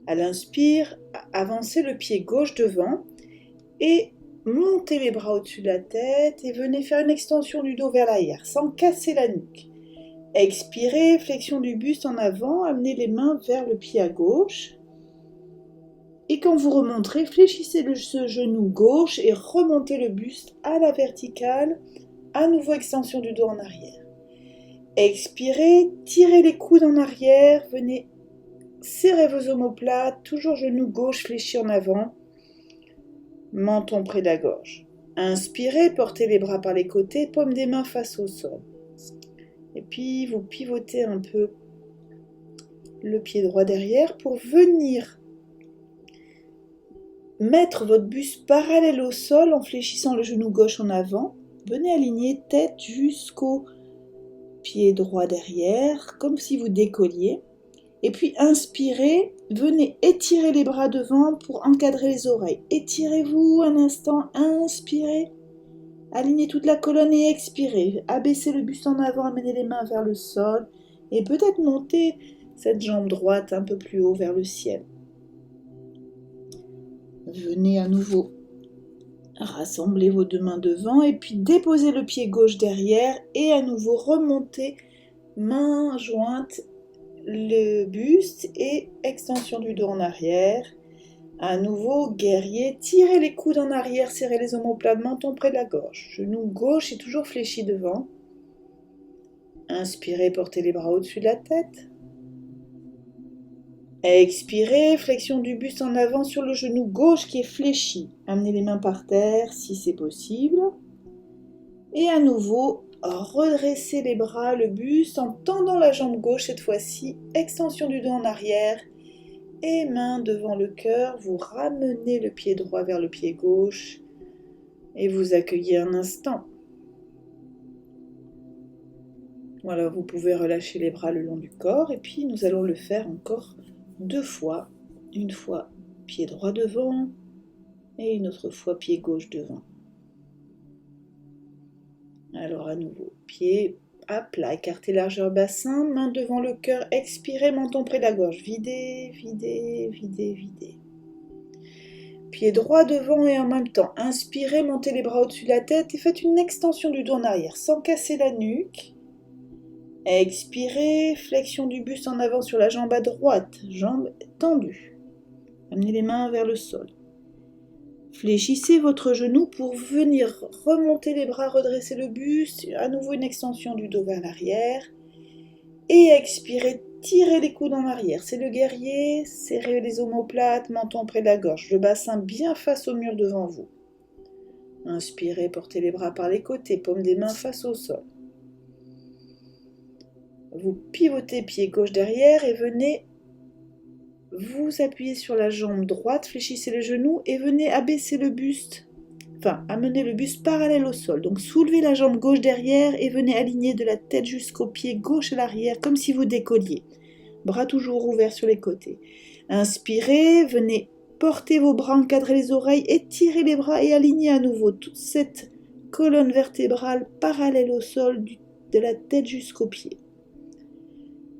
S1: À l'inspire, avancez le pied gauche devant et montez les bras au-dessus de la tête et venez faire une extension du dos vers l'arrière, sans casser la nuque. Expirez, flexion du buste en avant, amenez les mains vers le pied à gauche. Et quand vous remonterez, fléchissez ce genou gauche et remontez le buste à la verticale. À nouveau, extension du dos en arrière. Expirez, tirez les coudes en arrière, venez serrer vos omoplates, toujours genou gauche fléchi en avant, menton près de la gorge. Inspirez, portez les bras par les côtés, paume des mains face au sol. Et puis vous pivotez un peu le pied droit derrière pour venir mettre votre buste parallèle au sol en fléchissant le genou gauche en avant. Venez aligner tête jusqu'au pied droit derrière, comme si vous décolliez. Et puis inspirez, venez étirer les bras devant pour encadrer les oreilles. Étirez-vous un instant, inspirez, alignez toute la colonne et expirez. Abaissez le buste en avant, amenez les mains vers le sol et peut-être monter cette jambe droite un peu plus haut vers le ciel. Venez à nouveau rassemblez vos deux mains devant et puis déposez le pied gauche derrière et à nouveau remontez, main jointe, le buste et extension du dos en arrière. À nouveau, guerrier, tirez les coudes en arrière, serrez les omoplates, menton près de la gorge. Genou gauche est toujours fléchi devant. Inspirez, portez les bras au-dessus de la tête. Expirez, flexion du buste en avant sur le genou gauche qui est fléchi. Amenez les mains par terre si c'est possible. Et à nouveau, redressez les bras, le buste en tendant la jambe gauche cette fois-ci. Extension du dos en arrière. Et main devant le cœur, vous ramenez le pied droit vers le pied gauche. Et vous accueillez un instant. Voilà, vous pouvez relâcher les bras le long du corps. Et puis nous allons le faire encore deux fois. Une fois pied droit devant et une autre fois pied gauche devant. Alors à nouveau, pied à plat, écartez largeur bassin, main devant le cœur, expirez, menton près de la gorge, videz, videz, videz, videz. Pied droit devant et en même temps, inspirez, montez les bras au-dessus de la tête et faites une extension du dos en arrière sans casser la nuque. Expirez, flexion du buste en avant sur la jambe à droite, jambe tendue. Amenez les mains vers le sol. Fléchissez votre genou pour venir remonter les bras, redresser le buste, à nouveau une extension du dos vers l'arrière. Et expirez, tirez les coudes en arrière, c'est le guerrier, serrez les omoplates, menton près de la gorge, le bassin bien face au mur devant vous. Inspirez, portez les bras par les côtés, paume des mains face au sol. Vous pivotez pied gauche derrière et venez vous appuyer sur la jambe droite, fléchissez les genoux et venez abaisser le buste, amener le buste parallèle au sol. Donc soulevez la jambe gauche derrière et venez aligner de la tête jusqu'au pied gauche à l'arrière, comme si vous décolliez. Bras toujours ouverts sur les côtés. Inspirez, venez porter vos bras, encadrer les oreilles, étirez les bras et alignez à nouveau toute cette colonne vertébrale parallèle au sol, de la tête jusqu'aux pieds.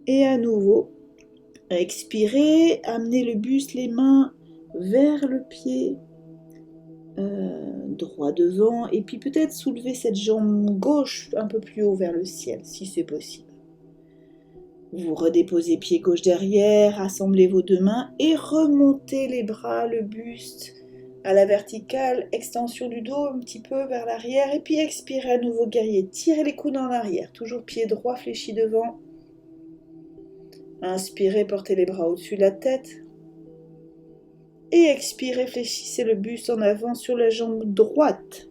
S1: Et à nouveau, expirez, amenez le buste, les mains vers le pied droit devant, et puis peut-être soulever cette jambe gauche un peu plus haut vers le ciel, si c'est possible. Vous redéposez pied gauche derrière, rassemblez vos deux mains et remontez les bras, le buste à la verticale, extension du dos un petit peu vers l'arrière, et puis expirez à nouveau guerrier, tirez les coudes en arrière, toujours pied droit fléchi devant. Inspirez, portez les bras au-dessus de la tête. Et expirez, fléchissez le buste en avant sur la jambe droite.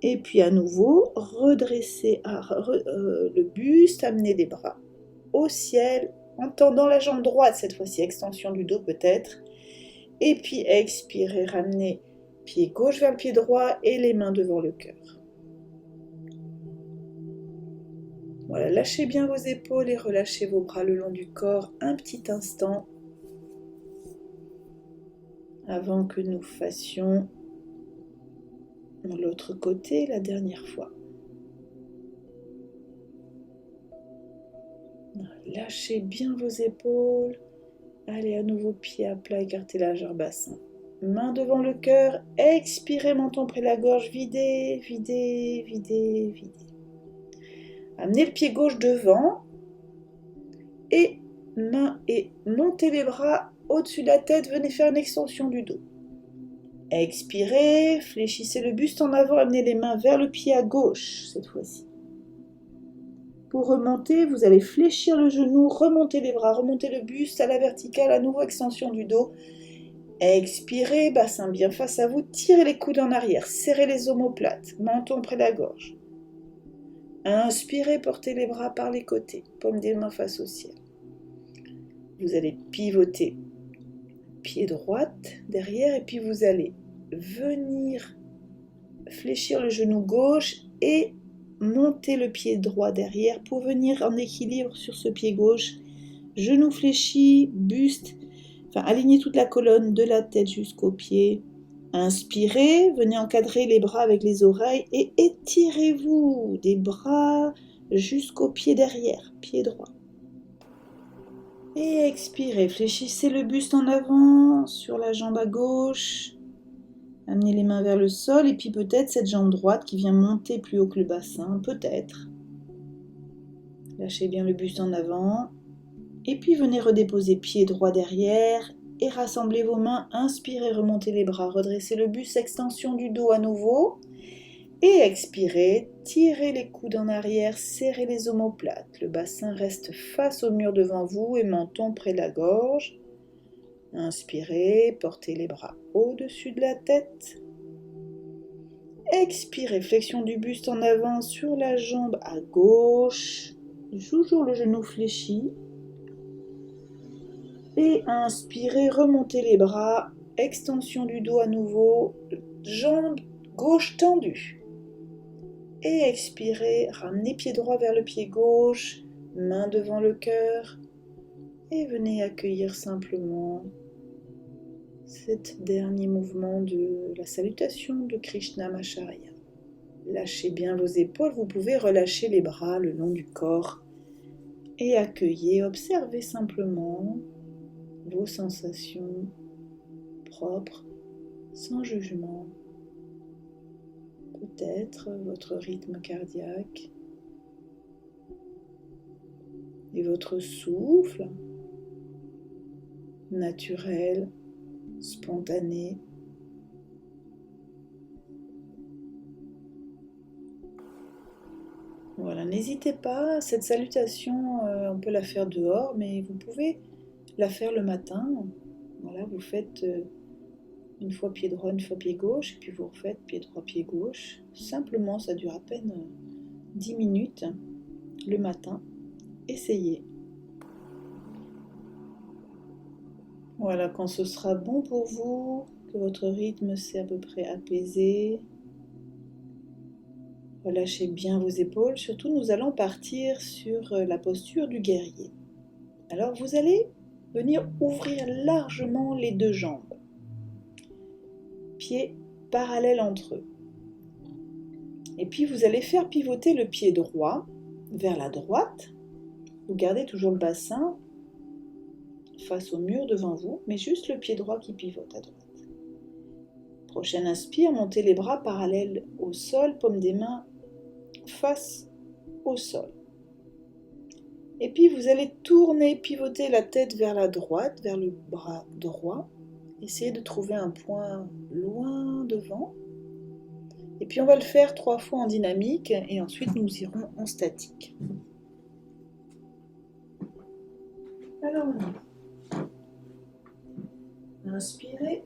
S1: Et puis à nouveau, redressez le buste, amenez les bras au ciel, en tendant la jambe droite, cette fois-ci extension du dos peut-être. Et puis expirez, ramenez pied gauche vers le pied droit et les mains devant le cœur. Voilà, lâchez bien vos épaules et relâchez vos bras le long du corps un petit instant avant que nous fassions l'autre côté la dernière fois. Lâchez bien vos épaules. Allez à nouveau pied à plat, écartez la largeur bassin. Main devant le cœur, expirez, menton près de la gorge, videz, videz, videz, videz. Amenez le pied gauche devant et montez les bras au-dessus de la tête, venez faire une extension du dos. Expirez, fléchissez le buste en avant, amenez les mains vers le pied à gauche cette fois-ci. Pour remonter, vous allez fléchir le genou, remonter les bras, remonter le buste à la verticale, à nouveau extension du dos. Expirez, bassin bien face à vous, tirez les coudes en arrière, serrez les omoplates, menton près de la gorge. Inspirez, portez les bras par les côtés, paume des mains face au ciel. Vous allez pivoter, pied droite derrière, et puis vous allez venir fléchir le genou gauche et monter le pied droit derrière pour venir en équilibre sur ce pied gauche. Genou fléchi, buste, alignez toute la colonne de la tête jusqu'aux pieds. Inspirez, venez encadrer les bras avec les oreilles et étirez-vous des bras jusqu'au pied derrière, pied droit. Et expirez, fléchissez le buste en avant sur la jambe à gauche. Amenez les mains vers le sol et puis peut-être cette jambe droite qui vient monter plus haut que le bassin, peut-être. Lâchez bien le buste en avant. Et puis venez redéposer pied droit derrière et rassemblez vos mains. Inspirez, remontez les bras, redressez le buste, extension du dos à nouveau. Et expirez, tirez les coudes en arrière, serrez les omoplates. Le bassin reste face au mur devant vous et menton près de la gorge. Inspirez, portez les bras au-dessus de la tête. Expirez, flexion du buste en avant sur la jambe à gauche. Toujours le genou fléchi. Et inspirez, remontez les bras, extension du dos à nouveau, jambe gauche tendue. Et expirez, ramenez pied droit vers le pied gauche, main devant le cœur. Et venez accueillir simplement cet dernier mouvement de la salutation de Krishnamacharya. Lâchez bien vos épaules, vous pouvez relâcher les bras le long du corps. Et accueillez, observez simplement vos sensations propres, sans jugement. Peut-être votre rythme cardiaque et votre souffle naturel, spontané. Voilà, n'hésitez pas, cette salutation, on peut la faire dehors, mais vous pouvez la faire le matin. Voilà, vous faites une fois pied droit, une fois pied gauche, et puis vous refaites pied droit, pied gauche. Simplement, ça dure à peine 10 minutes le matin. Essayez. Voilà, quand ce sera bon pour vous, que votre rythme s'est à peu près apaisé, relâchez bien vos épaules. Surtout, nous allons partir sur la posture du guerrier. Alors, vous allez venir ouvrir largement les deux jambes. Pieds parallèles entre eux. Et puis, vous allez faire pivoter le pied droit vers la droite. Vous gardez toujours le bassin face au mur devant vous, mais juste le pied droit qui pivote à droite. Prochaine inspire, montez les bras parallèles au sol, paume des mains face au sol. Et puis vous allez tourner, pivoter la tête vers la droite, vers le bras droit. Essayez de trouver un point loin devant. Et puis on va le faire 3 fois en dynamique et ensuite nous irons en statique. Alors on y va. Inspirez,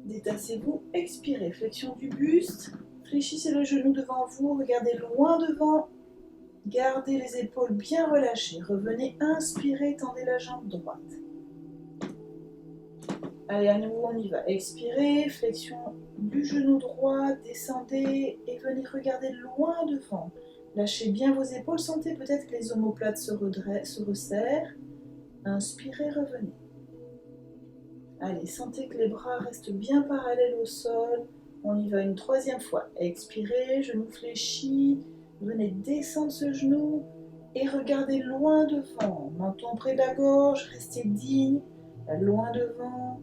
S1: détassez-vous, expirez, flexion du buste, fléchissez le genou devant vous, regardez loin devant, gardez les épaules bien relâchées, revenez, inspirez, tendez la jambe droite. Allez, à nouveau, on y va. Expirez, flexion du genou droit, descendez et venez regarder loin devant. Lâchez bien vos épaules, sentez peut-être que les omoplates se resserrent. Inspirez, revenez. Allez, sentez que les bras restent bien parallèles au sol. On y va une 3e fois. Expirez, genou fléchi. Venez descendre ce genou et regardez loin devant. Menton près de la gorge, restez digne. Loin devant.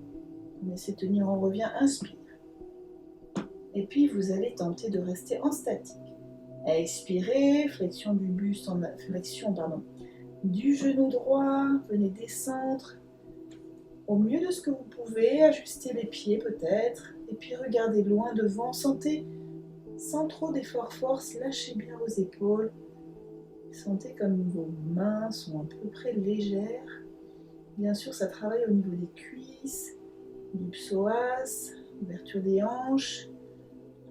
S1: On essaie de tenir, on revient, inspire. Et puis vous allez tenter de rester en statique. Expirez, flexion du buste, du genou droit, venez descendre. Au mieux de ce que vous pouvez, ajustez les pieds peut-être. Et puis regardez loin devant, sentez, sans trop d'effort force, lâchez bien vos épaules. Sentez comme vos mains sont à peu près légères. Bien sûr, ça travaille au niveau des cuisses, du psoas, ouverture des hanches.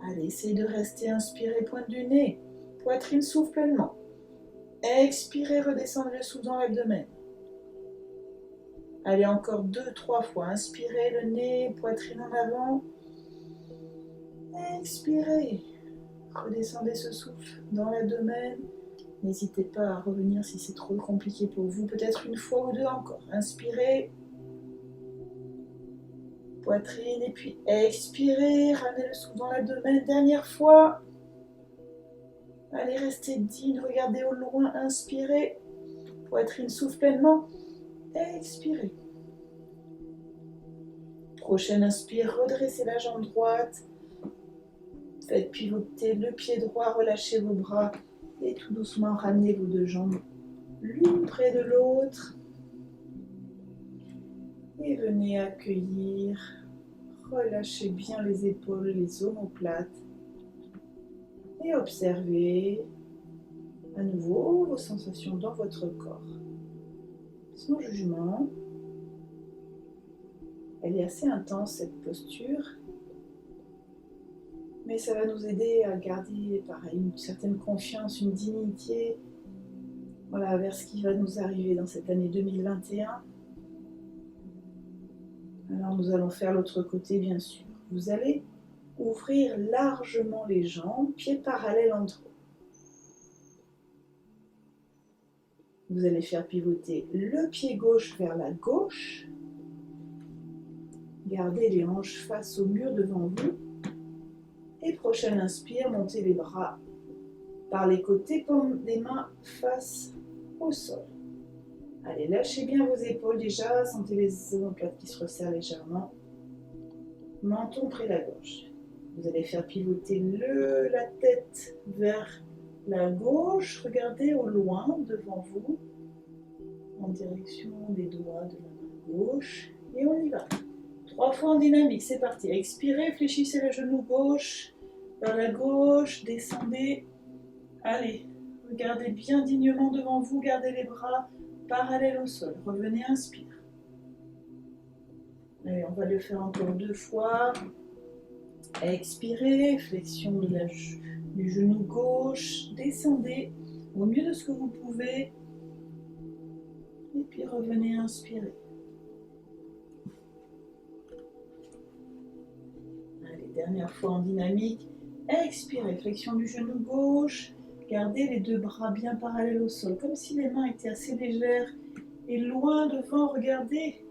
S1: Allez, essayez de rester inspiré, pointe du nez. Poitrine souffle pleinement. Expirez, redescendez le sous dans l'abdomen. Allez, encore 2-3 fois. Inspirez le nez, poitrine en avant. Expirez. Redescendez ce souffle dans l'abdomen. N'hésitez pas à revenir si c'est trop compliqué pour vous. Peut-être une fois ou 2 encore. Inspirez. Poitrine et puis expirez, ramenez le souffle dans l'abdomen, dernière fois. Allez, restez digne, regardez au loin, inspirez. Poitrine souffle pleinement, expirez. Prochaine inspire, redressez la jambe droite. Faites pivoter le pied droit, relâchez vos bras et tout doucement ramenez vos 2 jambes l'une près de l'autre. Et venez accueillir, relâchez bien les épaules, les omoplates. Et observez à nouveau vos sensations dans votre corps. Sans jugement. Elle est assez intense cette posture. Mais ça va nous aider à garder pareil, une certaine confiance, une dignité. Voilà, vers ce qui va nous arriver dans cette année 2021. Alors nous allons faire l'autre côté bien sûr. Vous allez ouvrir largement les jambes, pieds parallèles entre eux. Vous allez faire pivoter le pied gauche vers la gauche. Gardez les hanches face au mur devant vous. Et prochaine inspire, montez les bras par les côtés, paume des mains face au sol. Allez, lâchez bien vos épaules déjà, sentez les omoplates qui se resserrent légèrement. Menton près de la gorge. Vous allez faire pivoter la tête vers la gauche. Regardez au loin devant vous, en direction des doigts de la main gauche. Et on y va. 3 fois en dynamique, c'est parti. Expirez, fléchissez le genou gauche vers la gauche, descendez. Allez, regardez bien dignement devant vous, gardez les bras parallèles au sol. Revenez, inspire. Allez, on va le faire encore 2 fois. Expirez, flexion du genou gauche, descendez au mieux de ce que vous pouvez. Et puis revenez, inspirer. Allez, dernière fois en dynamique. Expirez, flexion du genou gauche. Gardez les 2 bras bien parallèles au sol, comme si les mains étaient assez légères. Et loin devant, regardez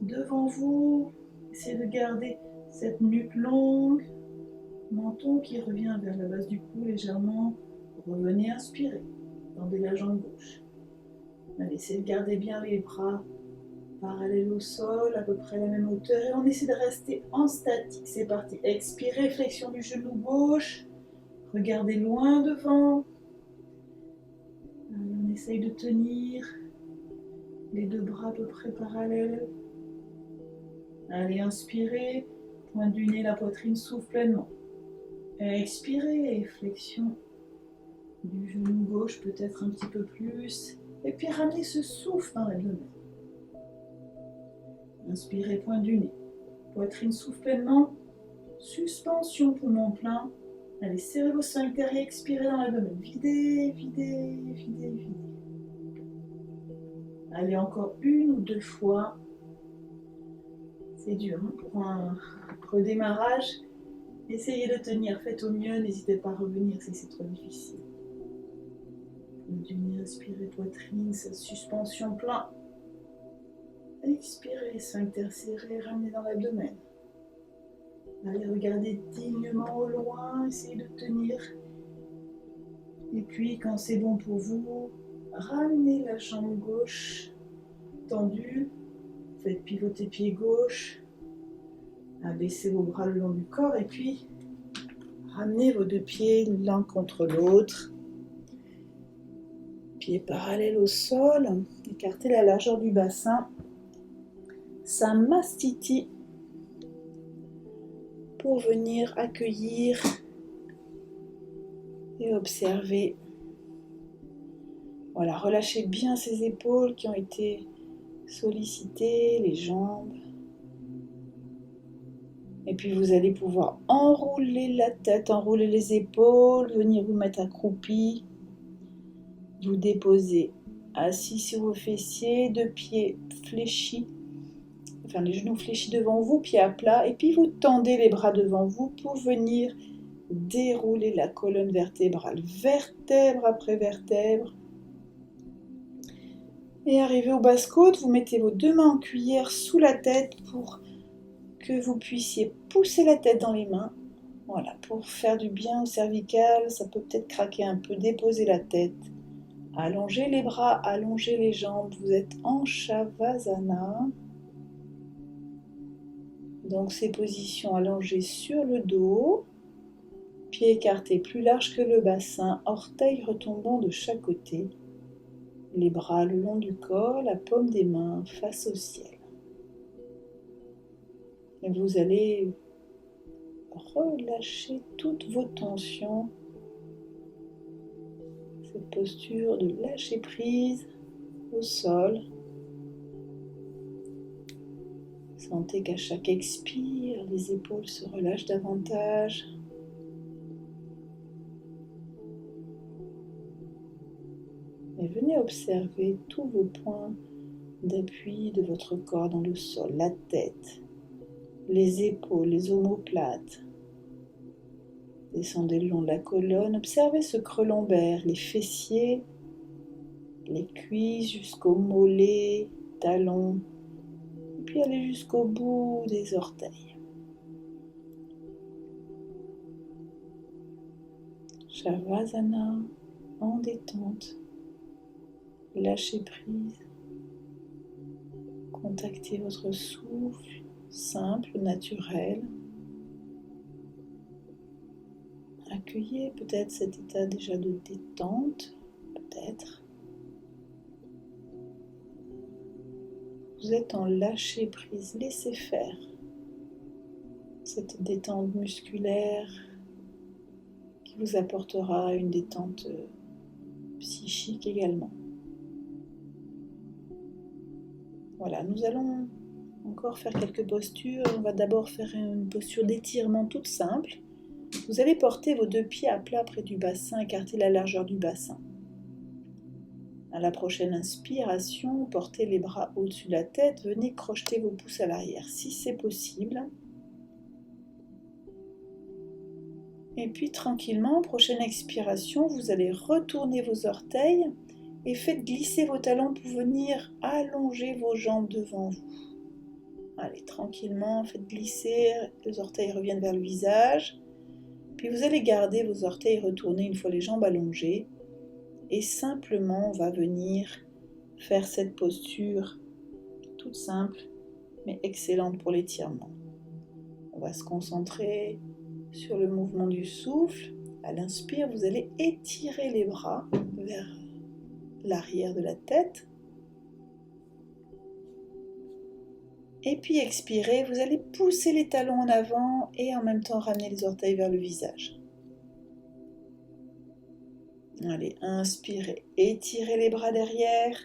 S1: devant vous. Essayez de garder cette nuque longue. Menton qui revient vers la base du cou légèrement. Revenez, inspirer. Tendez la jambe gauche. Allez, essayez de garder bien les bras parallèle au sol, à peu près la même hauteur. Et on essaie de rester en statique. C'est parti. Expirez, flexion du genou gauche. Regardez loin devant. On essaye de tenir les deux bras à peu près parallèles. Allez, inspirez. Pointe du nez, la poitrine souffle pleinement. Expirez, flexion du genou gauche, peut-être un petit peu plus. Et puis ramenez ce souffle dans l'abdomen. Inspirez, pointe du nez. Poitrine souffle pleinement. Suspension, poumon plein. Allez, serrez vos sphincters et expirez dans l'abdomen. Videz, videz, videz, videz. Allez, encore une ou deux fois. C'est dur hein, pour un redémarrage. Essayez de tenir, faites au mieux, n'hésitez pas à revenir si c'est trop difficile. Continuez, inspirez, poitrine, cette suspension plein. Expirez, sphincter serré, ramenez dans l'abdomen. Allez, regardez dignement au loin, essayez de tenir. Et puis, quand c'est bon pour vous, ramenez la jambe gauche tendue. Faites pivoter pied gauche. Abaissez vos bras le long du corps et puis ramenez vos deux pieds l'un contre l'autre. Pieds parallèles au sol. Écartez la largeur du bassin. Samastiti. Pour venir accueillir et observer. Voilà, relâchez bien ces épaules qui ont été sollicitées, les jambes. Et puis vous allez pouvoir enrouler la tête, enrouler les épaules, venir vous mettre accroupi. Vous déposez assis sur vos fessiers, deux pieds fléchis, enfin les genoux fléchis devant vous, pieds à plat. Et puis vous tendez les bras devant vous pour venir dérouler la colonne vertébrale, vertèbre après vertèbre. Et arrivé aux basses côtes, vous mettez vos deux mains en cuillère sous la tête pour que vous puissiez pousser la tête dans les mains. Voilà, pour faire du bien au cervical, ça peut peut-être craquer un peu, déposer la tête. Allongez les bras, allongez les jambes, vous êtes en Shavasana. Donc ces positions allongées sur le dos, pieds écartés plus larges que le bassin, orteils retombant de chaque côté. Les bras le long du corps, la paume des mains face au ciel. Et vous allez relâcher toutes vos tensions. Cette posture de lâcher prise au sol. Sentez qu'à chaque expire, les épaules se relâchent davantage. Et venez observer tous vos points d'appui de votre corps dans le sol, la tête, les épaules, les omoplates. Descendez le long de la colonne, observez ce creux lombaire, les fessiers, les cuisses jusqu'aux mollets, talons, et puis allez jusqu'au bout des orteils. Shavasana en détente, lâchez prise, contactez votre souffle simple, naturel. Accueillez peut-être cet état déjà de détente, peut-être. Vous êtes en lâcher prise, laissez faire cette détente musculaire qui vous apportera une détente psychique également. Voilà, nous allons encore faire quelques postures. On va d'abord faire une posture d'étirement toute simple. Vous allez porter vos deux pieds à plat près du bassin, écarter la largeur du bassin. À la prochaine inspiration, portez les bras au-dessus de la tête, venez crocheter vos pouces à l'arrière si c'est possible. Et puis tranquillement, prochaine expiration, vous allez retourner vos orteils et faites glisser vos talons pour venir allonger vos jambes devant vous. Allez, tranquillement, faites glisser, les orteils reviennent vers le visage. Puis vous allez garder vos orteils retournés une fois les jambes allongées. Et simplement, on va venir faire cette posture toute simple, mais excellente pour l'étirement. On va se concentrer sur le mouvement du souffle. À l'inspire, vous allez étirer les bras vers l'arrière de la tête. Et puis expirez, vous allez pousser les talons en avant et en même temps ramener les orteils vers le visage. Allez, inspirez, étirez les bras derrière.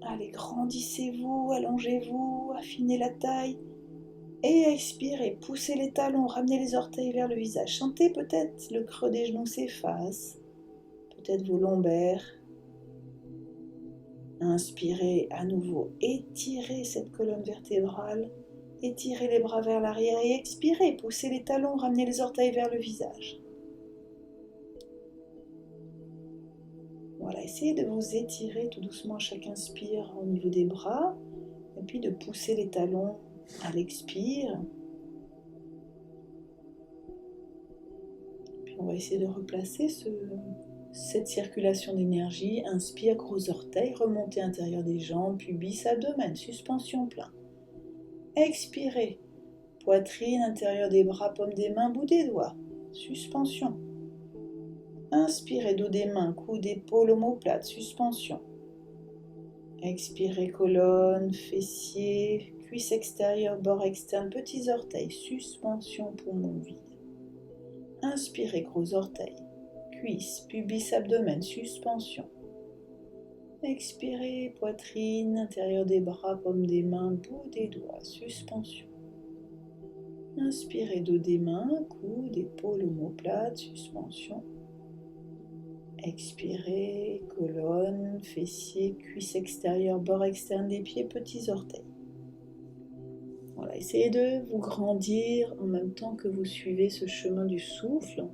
S1: Allez, grandissez-vous, allongez-vous, affinez la taille. Et expirez, poussez les talons, ramenez les orteils vers le visage. Sentez peut-être le creux des genoux s'efface, peut-être vos lombaires. Inspirez à nouveau, étirez cette colonne vertébrale, étirez les bras vers l'arrière et expirez, poussez les talons, ramenez les orteils vers le visage. Voilà, essayez de vous étirer tout doucement à chaque inspire au niveau des bras et puis de pousser les talons à l'expire. Puis on va essayer de replacer cette circulation d'énergie. Inspire, gros orteils, remontez intérieur des jambes, pubis, abdomen, suspension plein. Expirez, poitrine, intérieur des bras, paume des mains, bout des doigts, suspension. Inspirez, dos des mains, coude, épaule, omoplate, suspension. Expirez, colonne, fessiers, cuisses extérieures, bord externe, petits orteils, suspension, poumon vide. Inspirez, gros orteils, cuisses, pubis, abdomen, suspension. Expirez, poitrine, intérieur des bras, paume des mains, bout des doigts, suspension. Inspirez, dos des mains, coude, épaule, omoplate, suspension. Expirez, colonne, fessiers, cuisses extérieures, bord externe des pieds, petits orteils. Voilà, essayez de vous grandir en même temps que vous suivez ce chemin du souffle.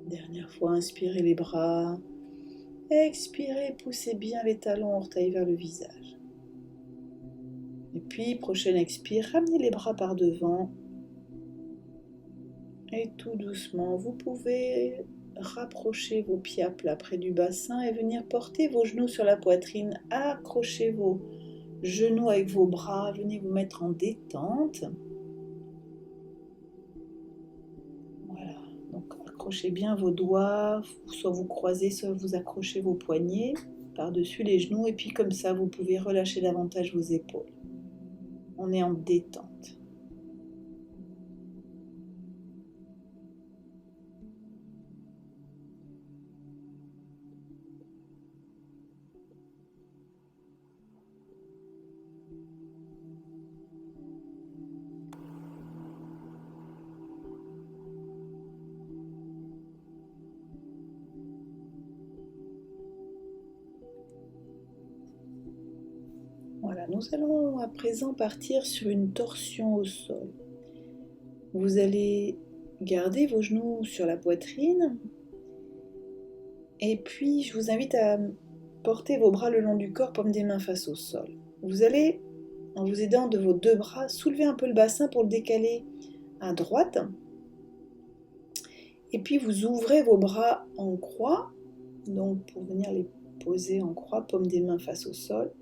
S1: Dernière fois, inspirez les bras. Expirez, poussez bien les talons, orteils vers le visage. Et puis, prochaine expire, ramenez les bras par devant. Et tout doucement, vous pouvez rapprocher vos pieds à plat près du bassin et venir porter vos genoux sur la poitrine. Accrochez vos genoux avec vos bras, venez vous mettre en détente. Voilà, donc accrochez bien vos doigts, soit vous croisez, soit vous accrochez vos poignets par-dessus les genoux et puis comme ça vous pouvez relâcher davantage vos épaules. On est en détente. Voilà, nous allons à présent partir sur une torsion au sol. Vous allez garder vos genoux sur la poitrine et puis je vous invite à porter vos bras le long du corps, paume des mains face au sol. Vous allez, en vous aidant de vos deux bras, soulever un peu le bassin pour le décaler à droite. Et puis vous ouvrez vos bras en croix, donc pour venir les poser en croix, paume des mains face au sol.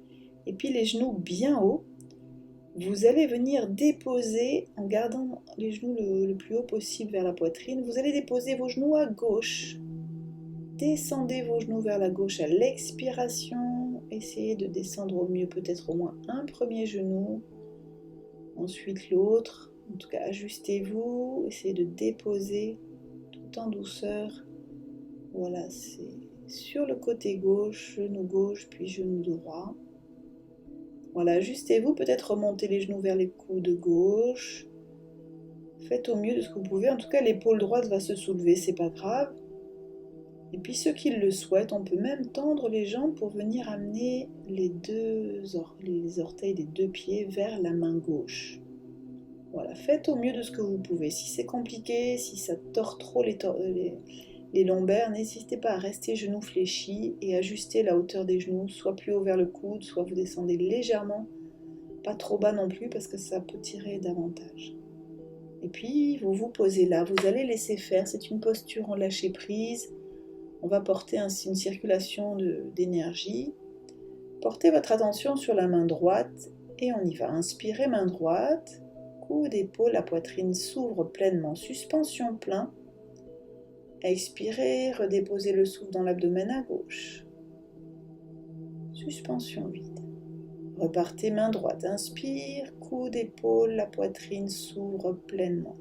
S1: Et puis les genoux bien hauts, vous allez venir déposer, en gardant les genoux le plus haut possible vers la poitrine, vous allez déposer vos genoux à gauche. Descendez vos genoux vers la gauche à l'expiration. Essayez de descendre au mieux, peut-être au moins un premier genou, ensuite l'autre. En tout cas, ajustez-vous, essayez de déposer tout en douceur. Voilà, c'est sur le côté gauche, genou gauche, puis genou droit. Voilà, ajustez-vous, peut-être remontez les genoux vers les coudes gauche. Faites au mieux de ce que vous pouvez. En tout cas, l'épaule droite va se soulever, c'est pas grave. Et puis ceux qui le souhaitent, on peut même tendre les jambes pour venir amener les orteils des deux pieds vers la main gauche. Voilà, faites au mieux de ce que vous pouvez. Si c'est compliqué, si ça tord trop les lombaires, n'hésitez pas à rester genoux fléchis et ajuster la hauteur des genoux, soit plus haut vers le coude, soit vous descendez légèrement pas trop bas non plus parce que ça peut tirer davantage. Et puis vous vous posez là, vous allez laisser faire, c'est une posture en lâcher prise. On va porter ainsi une circulation d'énergie. Portez votre attention sur la main droite et on y va. Inspirez, main droite, coude, épaule, la poitrine s'ouvre pleinement, suspension plein. Expirez, redéposez le souffle dans l'abdomen à gauche. Suspension vide. Repartez, main droite, inspire, coude, épaule, la poitrine s'ouvre pleinement.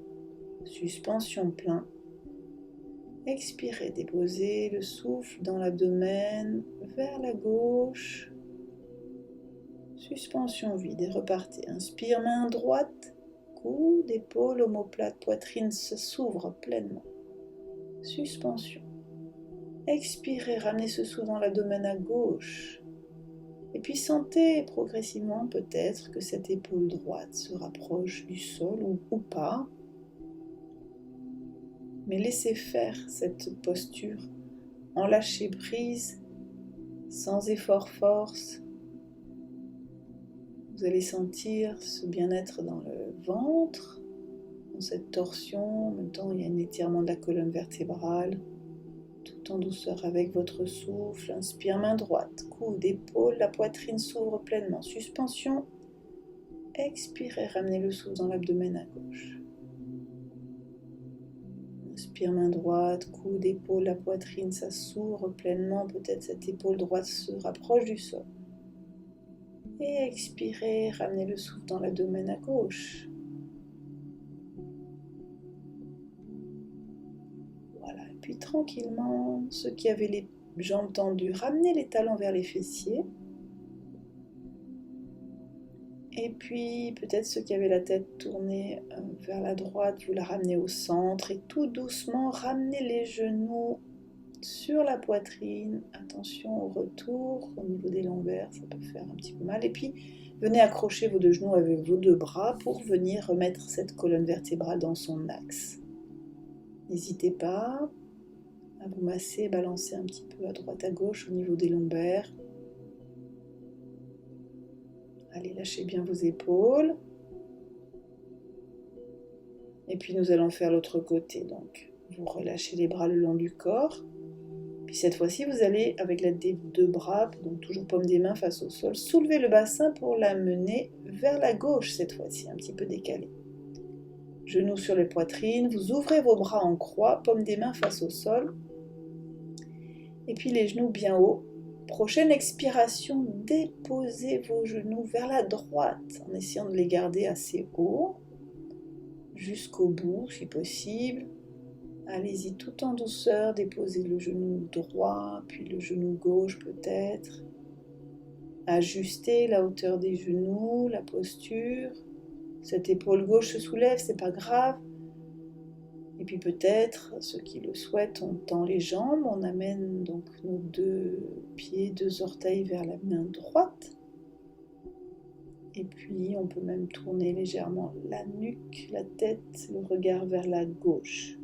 S1: Suspension plein. Expirez, déposez le souffle dans l'abdomen vers la gauche. Suspension vide et repartez. Inspire, main droite, coude, épaule, omoplate, poitrine s'ouvre pleinement. Suspension. Expirez, ramenez ce souffle dans l'abdomen à gauche. Et puis sentez progressivement peut-être que cette épaule droite se rapproche du sol ou pas. Mais laissez faire cette posture en lâcher prise, sans effort force. Vous allez sentir ce bien-être dans le ventre, dans cette torsion. En même temps, il y a un étirement de la colonne vertébrale, tout en douceur avec votre souffle. Inspire, main droite, coude, épaule, la poitrine s'ouvre pleinement. Suspension. Expirez, ramenez le souffle dans l'abdomen à gauche. Inspire, main droite, coude, épaule, la poitrine, ça s'ouvre pleinement. Peut-être cette épaule droite se rapproche du sol. Et expirez, ramenez le souffle dans l'abdomen à gauche. Voilà, et puis tranquillement, ceux qui avaient les jambes tendues, ramenez les talons vers les fessiers. Et puis peut-être ceux qui avaient la tête tournée vers la droite, vous la ramenez au centre et tout doucement, ramenez les genoux sur la poitrine. Attention au retour, au niveau des lombaires, ça peut faire un petit peu mal. Et puis venez accrocher vos deux genoux avec vos deux bras pour venir remettre cette colonne vertébrale dans son axe. N'hésitez pas à vous masser, balancer un petit peu à droite à gauche au niveau des lombaires. Allez, lâchez bien vos épaules. Et puis nous allons faire l'autre côté. Donc, vous relâchez les bras le long du corps. Puis cette fois-ci, vous allez, avec l'aide des deux bras, donc toujours paume des mains face au sol, soulever le bassin pour l'amener vers la gauche cette fois-ci, un petit peu décalé. Genoux sur les poitrines, vous ouvrez vos bras en croix, paume des mains face au sol. Et puis les genoux bien hauts. Prochaine expiration, déposez vos genoux vers la droite en essayant de les garder assez hauts, jusqu'au bout si possible. Allez-y tout en douceur, déposez le genou droit, puis le genou gauche peut-être. Ajustez la hauteur des genoux, la posture. Cette épaule gauche se soulève, c'est pas grave. Et puis peut-être, ceux qui le souhaitent, on tend les jambes, on amène donc nos deux pieds, deux orteils vers la main droite. Et puis on peut même tourner légèrement la nuque, la tête, le regard vers la gauche.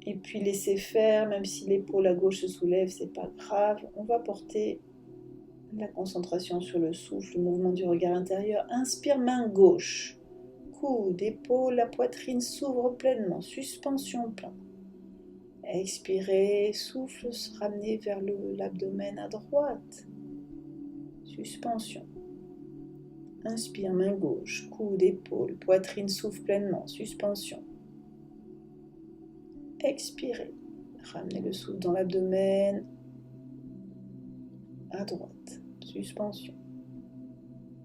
S1: Et puis laissez faire, même si l'épaule à gauche se soulève, c'est pas grave. On va porter la concentration sur le souffle, le mouvement du regard intérieur. Inspire, main gauche. Coude, épaule, la poitrine s'ouvre pleinement, suspension plein. Expirez, souffle, se ramener vers l'abdomen à droite. Suspension. Inspire, main gauche, coude, épaule, poitrine s'ouvre pleinement, suspension. Expirez, ramenez le souffle dans l'abdomen à droite, suspension.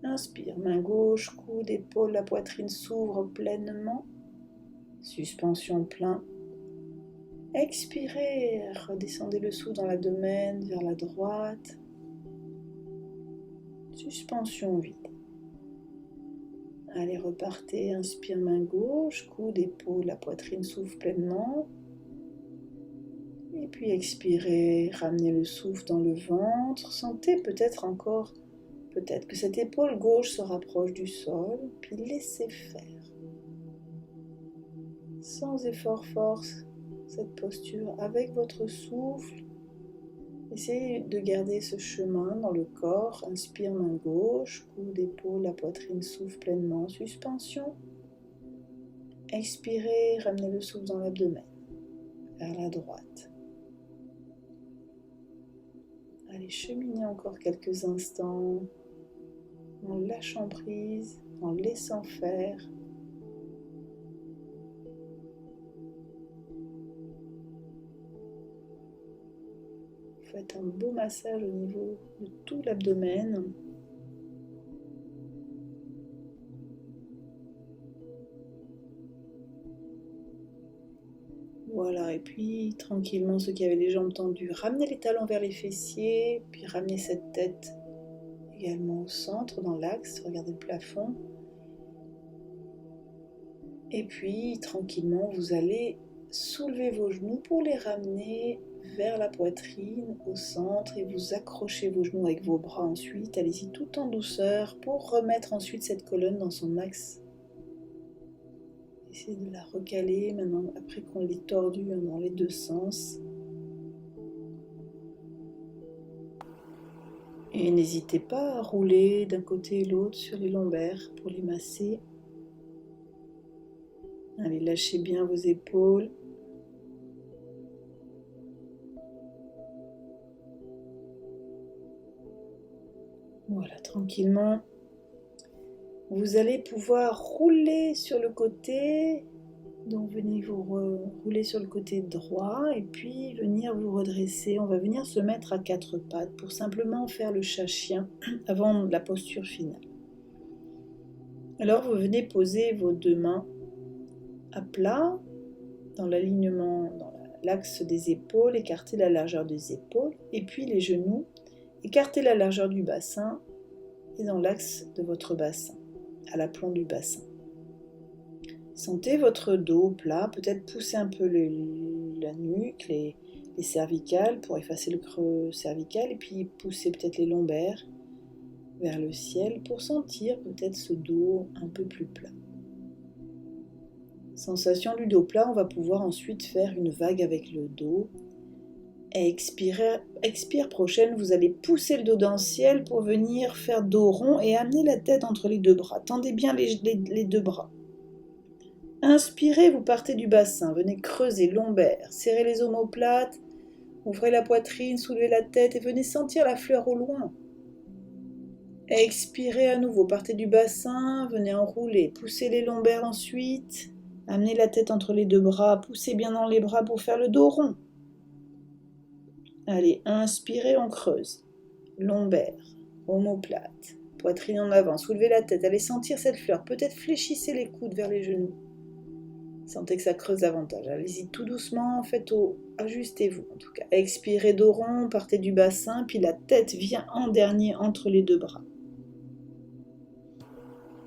S1: Inspire, main gauche, coude, épaule, la poitrine s'ouvre pleinement, suspension plein. Expirez, redescendez le souffle dans l'abdomen vers la droite, suspension vide. Allez, repartez, inspire, main gauche, coude, épaule, la poitrine s'ouvre pleinement. Et puis expirez, ramenez le souffle dans le ventre. Sentez peut-être encore, peut-être que cette épaule gauche se rapproche du sol, puis laissez faire. Sans effort force, cette posture avec votre souffle. Essayez de garder ce chemin dans le corps. Inspire, main gauche, coude, épaule, la poitrine souffle pleinement, suspension. Expirez, ramenez le souffle dans l'abdomen, vers la droite. Allez, cheminez encore quelques instants en lâchant prise, en laissant faire. Faites un beau massage au niveau de tout l'abdomen. Voilà, et puis tranquillement, ceux qui avaient les jambes tendues, ramenez les talons vers les fessiers, puis ramenez cette tête également au centre, dans l'axe, regardez le plafond. Et puis tranquillement, vous allez soulever vos genoux pour les ramener vers la poitrine, au centre, et vous accrochez vos genoux avec vos bras ensuite. Allez-y tout en douceur pour remettre ensuite cette colonne dans son axe. Essayez de la recaler maintenant, après qu'on l'ait tordue dans les deux sens. Et n'hésitez pas à rouler d'un côté et l'autre sur les lombaires pour les masser. Allez, lâchez bien vos épaules. Voilà, tranquillement. Vous allez pouvoir rouler sur le côté. Donc venez vous rouler sur le côté droit et puis venir vous redresser. On va venir se mettre à quatre pattes pour simplement faire le chat-chien avant la posture finale. Alors vous venez poser vos deux mains à plat dans l'alignement, dans l'axe des épaules, écartez la largeur des épaules et puis les genoux, écartez la largeur du bassin et dans l'axe de votre bassin, à l'aplomb du bassin. Sentez votre dos plat, peut-être pousser un peu la nuque, les cervicales pour effacer le creux cervical et puis pousser peut-être les lombaires vers le ciel pour sentir peut-être ce dos un peu plus plat. Sensation du dos plat, on va pouvoir ensuite faire une vague avec le dos. Expire prochaine, vous allez pousser le dos dans le ciel pour venir faire dos rond et amener la tête entre les deux bras. Tendez bien les deux bras. Inspirez, vous partez du bassin, venez creuser lombaire, serrez les omoplates, ouvrez la poitrine, soulevez la tête et venez sentir la fleur au loin. Expirez à nouveau, partez du bassin, venez enrouler, poussez les lombaires ensuite, amenez la tête entre les deux bras, poussez bien dans les bras pour faire le dos rond. Allez, inspirez, on creuse, lombaire, omoplate, poitrine en avant, soulevez la tête, allez sentir cette fleur, peut-être fléchissez les coudes vers les genoux. Sentez que ça creuse davantage. Allez-y tout doucement, ajustez-vous en tout cas. Expirez dos rond, partez du bassin, puis la tête vient en dernier entre les deux bras.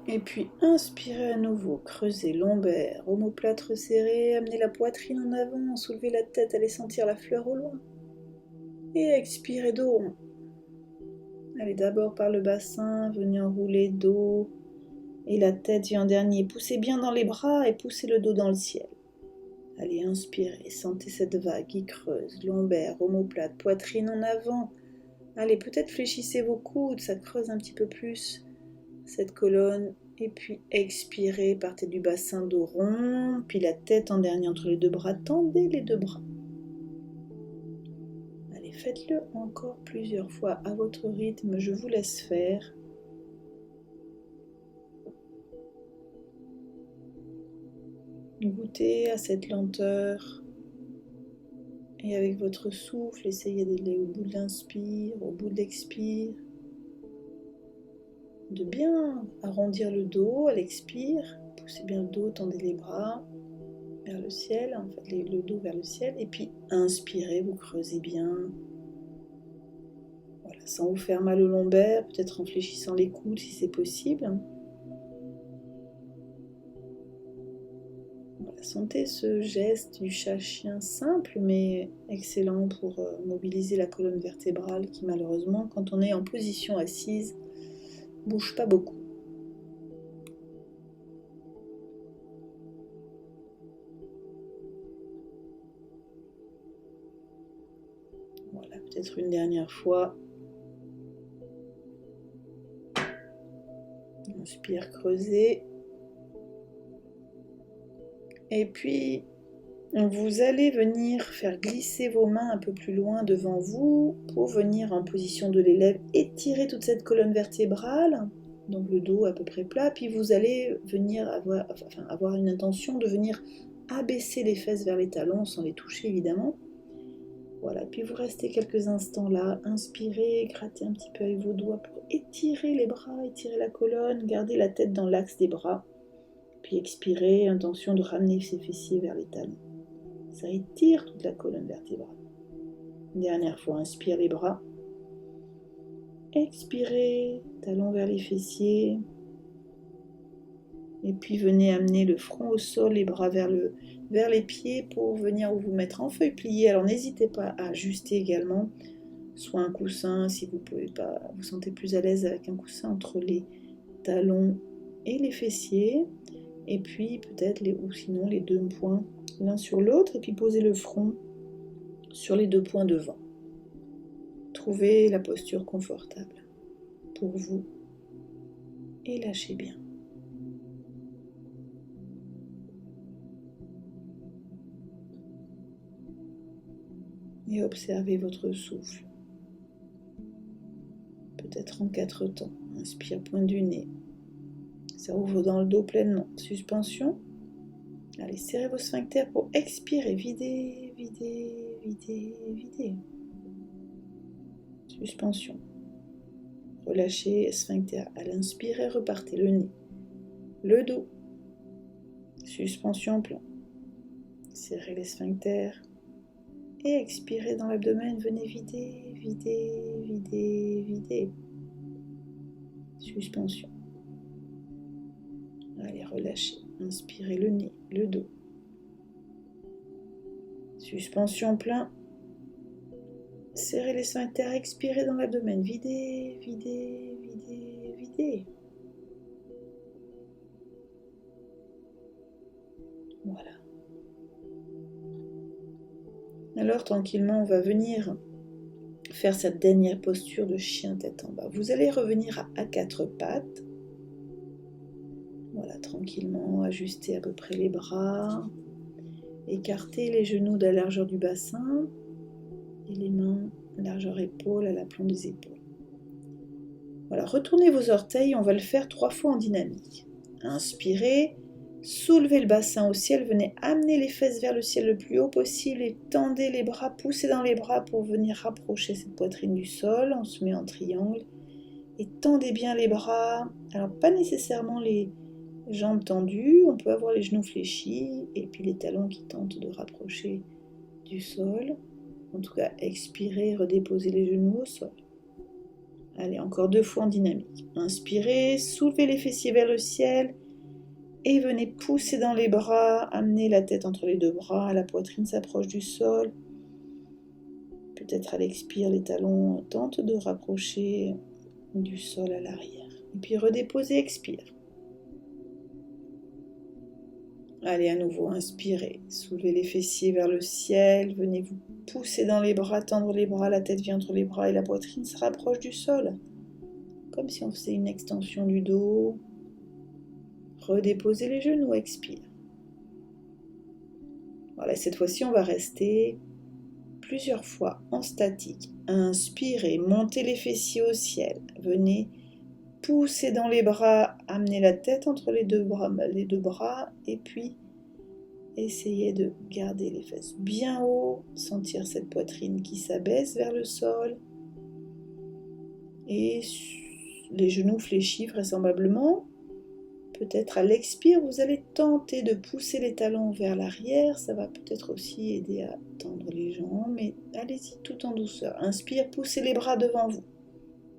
S1: Et puis inspirez à nouveau, creusez lombaire, omoplate resserrée, amenez la poitrine en avant, soulevez la tête, allez sentir la fleur au loin. Et expirez dos rond. Allez d'abord par le bassin, venez enrouler dos. Et la tête vient en dernier. Poussez bien dans les bras et poussez le dos dans le ciel. Allez, inspirez, sentez cette vague qui creuse, lombaire, omoplate, poitrine en avant. Allez, peut-être fléchissez vos coudes, ça creuse un petit peu plus cette colonne. Et puis expirez, partez du bassin dos rond, puis la tête en dernier entre les deux bras, tendez les deux bras. Allez, faites-le encore plusieurs fois à votre rythme, je vous laisse faire. Goûtez à cette lenteur et avec votre souffle, essayez d'aller au bout de l'inspire, au bout de l'expire, de bien arrondir le dos à l'expire, poussez bien le dos, tendez les bras vers le ciel, en fait le dos vers le ciel, et puis inspirez, vous creusez bien, voilà, sans vous faire mal au lombaire, peut-être en fléchissant les coudes si c'est possible. Sentez ce geste du chat-chien simple mais excellent pour mobiliser la colonne vertébrale qui malheureusement quand on est en position assise bouge pas beaucoup. Voilà, peut-être une dernière fois. Inspire, creusez. Et puis, vous allez venir faire glisser vos mains un peu plus loin devant vous pour venir en position de l'élève, étirer toute cette colonne vertébrale, donc le dos à peu près plat, puis vous allez venir avoir une intention de venir abaisser les fesses vers les talons sans les toucher évidemment. Voilà, puis vous restez quelques instants là, inspirez, grattez un petit peu avec vos doigts pour étirer les bras, étirer la colonne, gardez la tête dans l'axe des bras, puis expirez, intention de ramener ses fessiers vers les talons. Ça étire toute la colonne vertébrale. Une dernière fois, inspire les bras. Expirez, talons vers les fessiers. Et puis venez amener le front au sol, les bras vers les pieds pour venir vous mettre en feuille pliée. Alors n'hésitez pas à ajuster également, soit un coussin si vous pouvez pas, vous sentez plus à l'aise avec un coussin entre les talons et les fessiers. Et puis peut-être ou sinon les deux poings l'un sur l'autre, et puis posez le front sur les deux points devant. Trouvez la posture confortable pour vous et lâchez bien. Et observez votre souffle. Peut-être en 4 temps. Inspire, pointe du nez. Ça ouvre dans le dos pleinement. Suspension. Allez, serrez vos sphincters pour expirer. Videz, videz, videz, videz. Suspension. Relâchez sphincter. À l'inspirer, repartez le nez. Le dos. Suspension plein. Serrez les sphincters. Et expirez dans l'abdomen. Venez vider, vider, vider, vider. Suspension. Allez, relâchez. Inspirez le nez, le dos. Suspension plein. Serrez les sphincters, expirez dans l'abdomen. Videz, videz, videz, videz. Voilà. Alors tranquillement, on va venir faire cette dernière posture de chien tête en bas. Vous allez revenir à 4 pattes. Voilà, tranquillement, ajustez à peu près les bras. Écartez les genoux de la largeur du bassin et les mains largeur épaule à l'aplomb des épaules. Voilà, retournez vos orteils, on va le faire 3 fois en dynamique. Inspirez, soulevez le bassin au ciel, venez amener les fesses vers le ciel le plus haut possible et tendez les bras, poussez dans les bras pour venir rapprocher cette poitrine du sol. On se met en triangle et tendez bien les bras. Alors pas nécessairement les jambes tendues, on peut avoir les genoux fléchis et puis les talons qui tentent de rapprocher du sol. En tout cas, expirez, redéposez les genoux au sol. Allez, encore 2 fois en dynamique. Inspirez, soulevez les fessiers vers le ciel et venez pousser dans les bras, amenez la tête entre les 2 bras, la poitrine s'approche du sol. Peut-être à l'expire, les talons tentent de rapprocher du sol à l'arrière. Et puis redéposez, expire. Allez, à nouveau, inspirez, soulevez les fessiers vers le ciel, venez vous pousser dans les bras, tendre les bras, la tête vient entre les bras et la poitrine se rapproche du sol. Comme si on faisait une extension du dos. Redéposez les genoux, expire. Voilà, cette fois-ci, on va rester plusieurs fois en statique. Inspirez, montez les fessiers au ciel. Venez pousser dans les bras, amenez la tête entre les deux bras et puis essayez de garder les fesses bien haut, sentir cette poitrine qui s'abaisse vers le sol et les genoux fléchis vraisemblablement. Peut-être à l'expire, vous allez tenter de pousser les talons vers l'arrière. Ça va peut-être aussi aider à tendre les jambes, mais allez-y tout en douceur. Inspire, poussez les bras devant vous.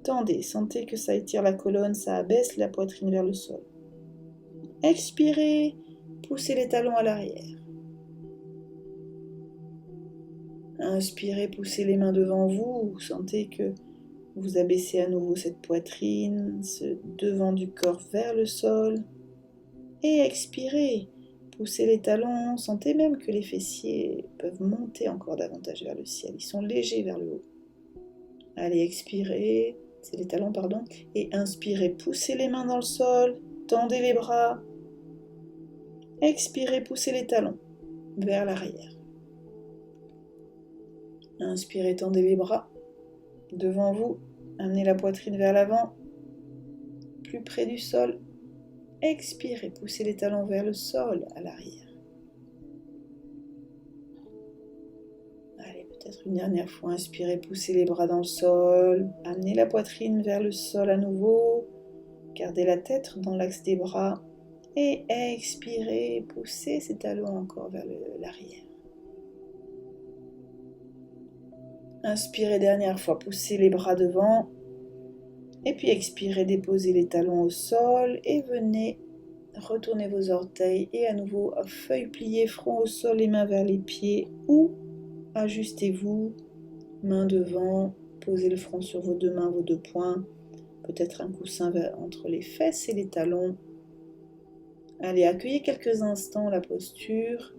S1: Tendez, sentez que ça étire la colonne, ça abaisse la poitrine vers le sol. Expirez, poussez les talons à l'arrière. Inspirez, poussez les mains devant vous. Vous sentez que vous abaissez à nouveau cette poitrine, ce devant du corps vers le sol. Et expirez, Poussez les talons, sentez même que les fessiers peuvent monter encore davantage vers le ciel. Ils sont légers vers le haut. Allez, expirez, c'est les talons, pardon, et inspirez, poussez les mains dans le sol, tendez les bras. Expirez, poussez les talons vers l'arrière. Inspirez, tendez les bras devant vous, amenez la poitrine vers l'avant, plus près du sol. Expirez, poussez les talons vers le sol à l'arrière. Allez, peut-être une dernière fois, inspirez, poussez les bras dans le sol, amenez la poitrine vers le sol à nouveau, gardez la tête dans l'axe des bras et expirez, poussez ces talons encore vers l'arrière. Inspirez dernière fois, poussez les bras devant et puis expirez, déposez les talons au sol et venez retourner vos orteils et à nouveau feuille pliée, front au sol, les mains vers les pieds ou ajustez-vous, main devant, posez le front sur vos deux mains, vos deux poings, peut-être un coussin entre les fesses et les talons. Allez, accueillez quelques instants la posture.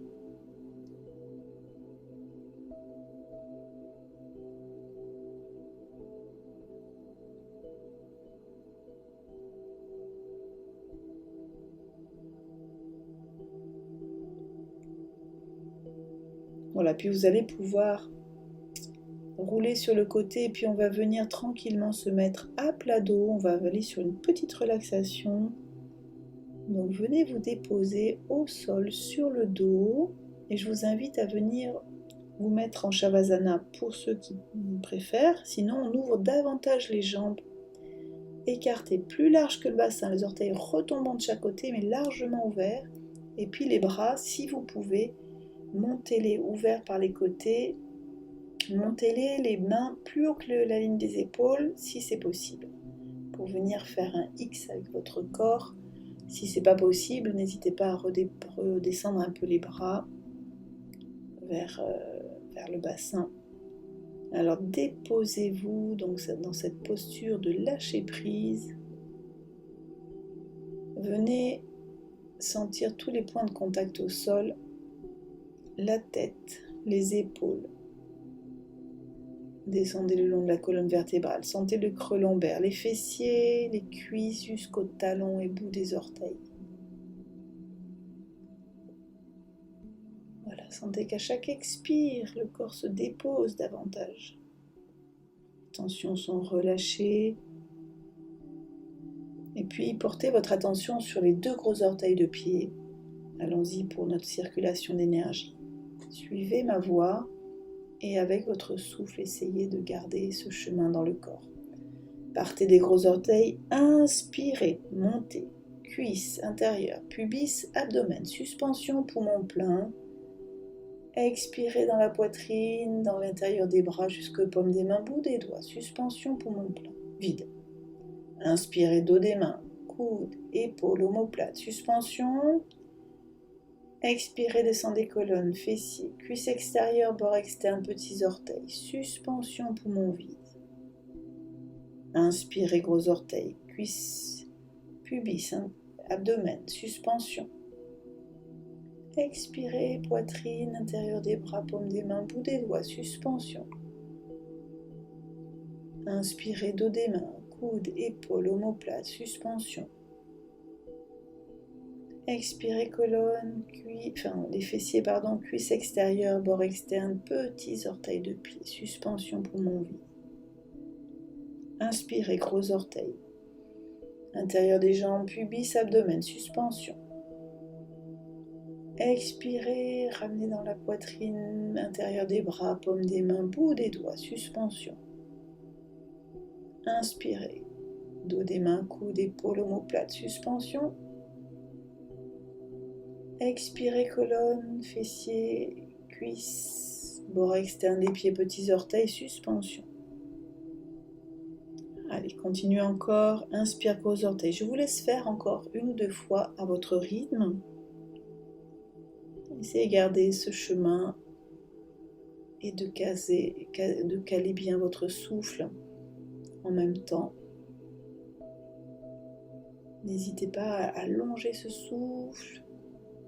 S1: Voilà, puis vous allez pouvoir rouler sur le côté et puis on va venir tranquillement se mettre à plat dos. On va aller sur une petite relaxation. Donc venez vous déposer au sol sur le dos et je vous invite à venir vous mettre en Shavasana pour ceux qui préfèrent. Sinon on ouvre davantage les jambes, écartées plus large que le bassin, les orteils retombant de chaque côté mais largement ouverts. Et puis les bras, si vous pouvez, montez-les ouverts par les côtés. Montez-les, les mains plus haut que la ligne des épaules si c'est possible. Pour venir faire un X avec votre corps. Si c'est pas possible, n'hésitez pas à redescendre un peu les bras vers le bassin. Alors déposez-vous donc dans cette posture de lâcher prise. Venez sentir tous les points de contact au sol, la tête, les épaules. Descendez le long de la colonne vertébrale, sentez le creux lombaire, les fessiers, les cuisses jusqu'aux talons et bout des orteils. Voilà, sentez qu'à chaque expire, le corps se dépose davantage. Les tensions sont relâchées. Et puis portez votre attention sur les deux gros orteils de pied. Allons-y pour notre circulation d'énergie. Suivez ma voix. Et avec votre souffle, essayez de garder ce chemin dans le corps. Partez des gros orteils, inspirez, montez, cuisses, intérieur, pubis, abdomen, suspension, poumon plein. Expirez dans la poitrine, dans l'intérieur des bras jusqu'aux paumes des mains, bout des doigts, suspension, poumon plein, vide. Inspirez, dos des mains, coudes, épaules, omoplate, suspension. Expirez, descendez colonne, fessiers, cuisses extérieures, bord externe, petits orteils, suspension, poumon vide. Inspirez, gros orteils, cuisses, pubis, abdomen, suspension. Expirez, poitrine, intérieur des bras, paume des mains, bout des doigts, suspension. Inspirez, dos des mains, coudes, épaules, omoplate, suspension. Expirez, colonne, les fessiers, cuisses extérieures, bord externe, petits orteils de pied, suspension, poumon vide. Inspirez, gros orteils, intérieur des jambes, pubis, abdomen, suspension. Expirez, ramenez dans la poitrine, intérieur des bras, paume des mains, bout des doigts, suspension. Inspirez, dos des mains, coudes, épaules, omoplate, suspension. Expirez, colonne, fessiers, cuisses, bord externe des pieds, petits orteils, suspension. Allez, continuez encore. Inspire, gros orteils. Je vous laisse faire encore une ou deux fois à votre rythme. Essayez de garder ce chemin et de caler bien votre souffle en même temps. N'hésitez pas à allonger ce souffle.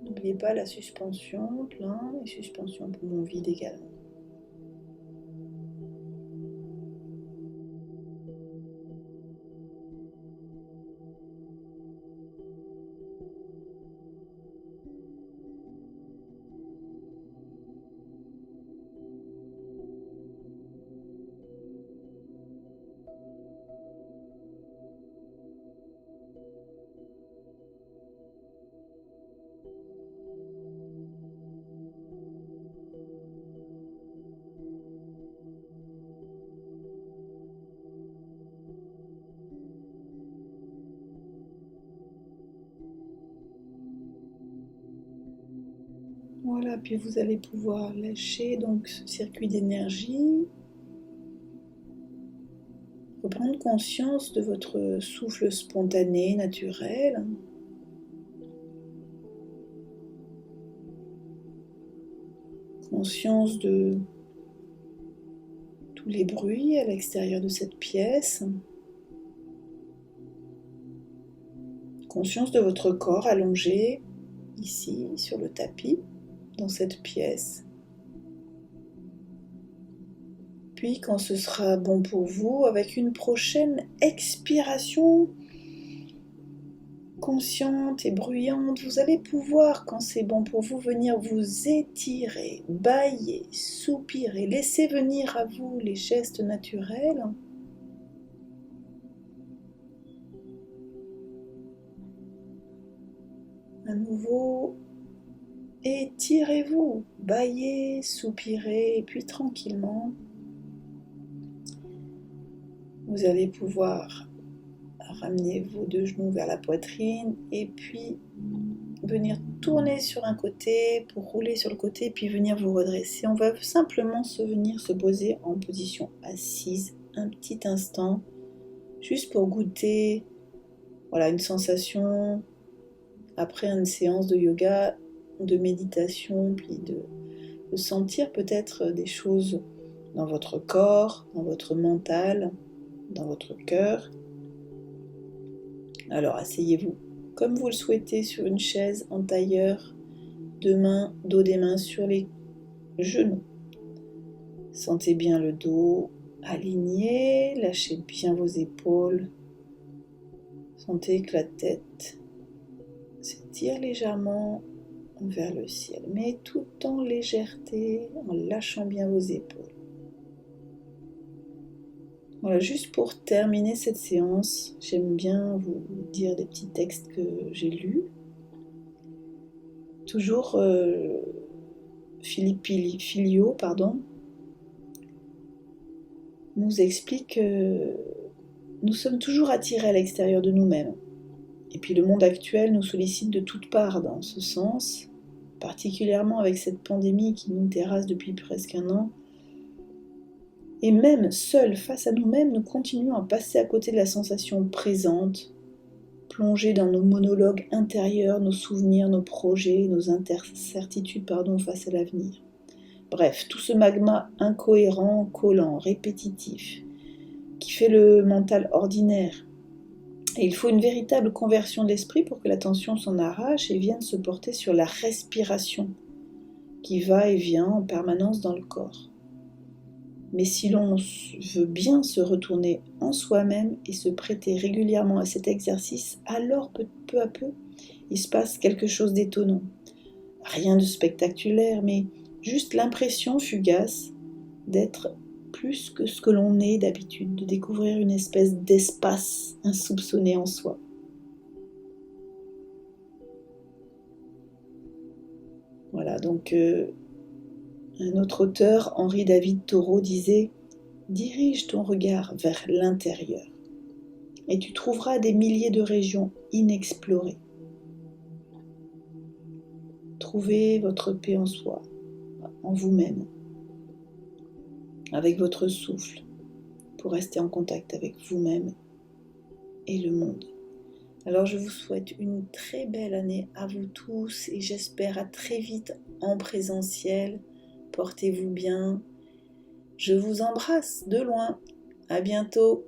S1: N'oubliez pas la suspension, plein, et suspension poumon vide également. Voilà, puis vous allez pouvoir lâcher donc ce circuit d'énergie, reprendre conscience de votre souffle spontané, naturel. Conscience de tous les bruits à l'extérieur de cette pièce. Conscience de votre corps allongé ici sur le tapis, dans cette pièce. Puis quand ce sera bon pour vous, avec une prochaine expiration consciente et bruyante, vous allez pouvoir, quand c'est bon pour vous, venir vous étirer, bâiller, soupirer, laisser venir à vous les gestes naturels. À nouveau, étirez-vous, bâillez, soupirez, et puis tranquillement, vous allez pouvoir ramener vos deux genoux vers la poitrine et puis venir tourner sur un côté pour rouler sur le côté puis venir vous redresser. On va simplement venir se poser en position assise un petit instant, juste pour goûter une sensation après une séance de yoga, de méditation, puis de sentir peut-être des choses dans votre corps, dans votre mental, dans votre cœur. Alors asseyez-vous comme vous le souhaitez sur une chaise en tailleur, dos des mains sur les genoux. Sentez bien le dos aligné, lâchez bien vos épaules. Sentez que la tête s'étire légèrement vers le ciel, mais tout en légèreté, en lâchant bien vos épaules. Voilà, juste pour terminer cette séance, j'aime bien vous dire des petits textes que j'ai lus. Toujours Philippe Filio, nous explique que nous sommes toujours attirés à l'extérieur de nous-mêmes. Et puis le monde actuel nous sollicite de toutes parts dans ce sens, particulièrement avec cette pandémie qui nous terrasse depuis presque un an. Et même seuls face à nous-mêmes, nous continuons à passer à côté de la sensation présente, plongés dans nos monologues intérieurs, nos souvenirs, nos projets, nos incertitudes face à l'avenir. Bref, tout ce magma incohérent, collant, répétitif, qui fait le mental ordinaire. Et il faut une véritable conversion de l'esprit pour que l'attention s'en arrache et vienne se porter sur la respiration, qui va et vient en permanence dans le corps. Mais si l'on veut bien se retourner en soi-même et se prêter régulièrement à cet exercice, alors peu à peu, il se passe quelque chose d'étonnant. Rien de spectaculaire, mais juste l'impression fugace d'être plus que ce que l'on est d'habitude, de découvrir une espèce d'espace insoupçonné en soi. Voilà, donc un autre auteur, Henri David Thoreau, disait « Dirige ton regard vers l'intérieur et tu trouveras des milliers de régions inexplorées. Trouvez votre paix en soi, en vous-même, avec votre souffle, pour rester en contact avec vous-même et le monde. » Alors je vous souhaite une très belle année à vous tous et j'espère à très vite en présentiel. Portez-vous bien. Je vous embrasse de loin. À bientôt.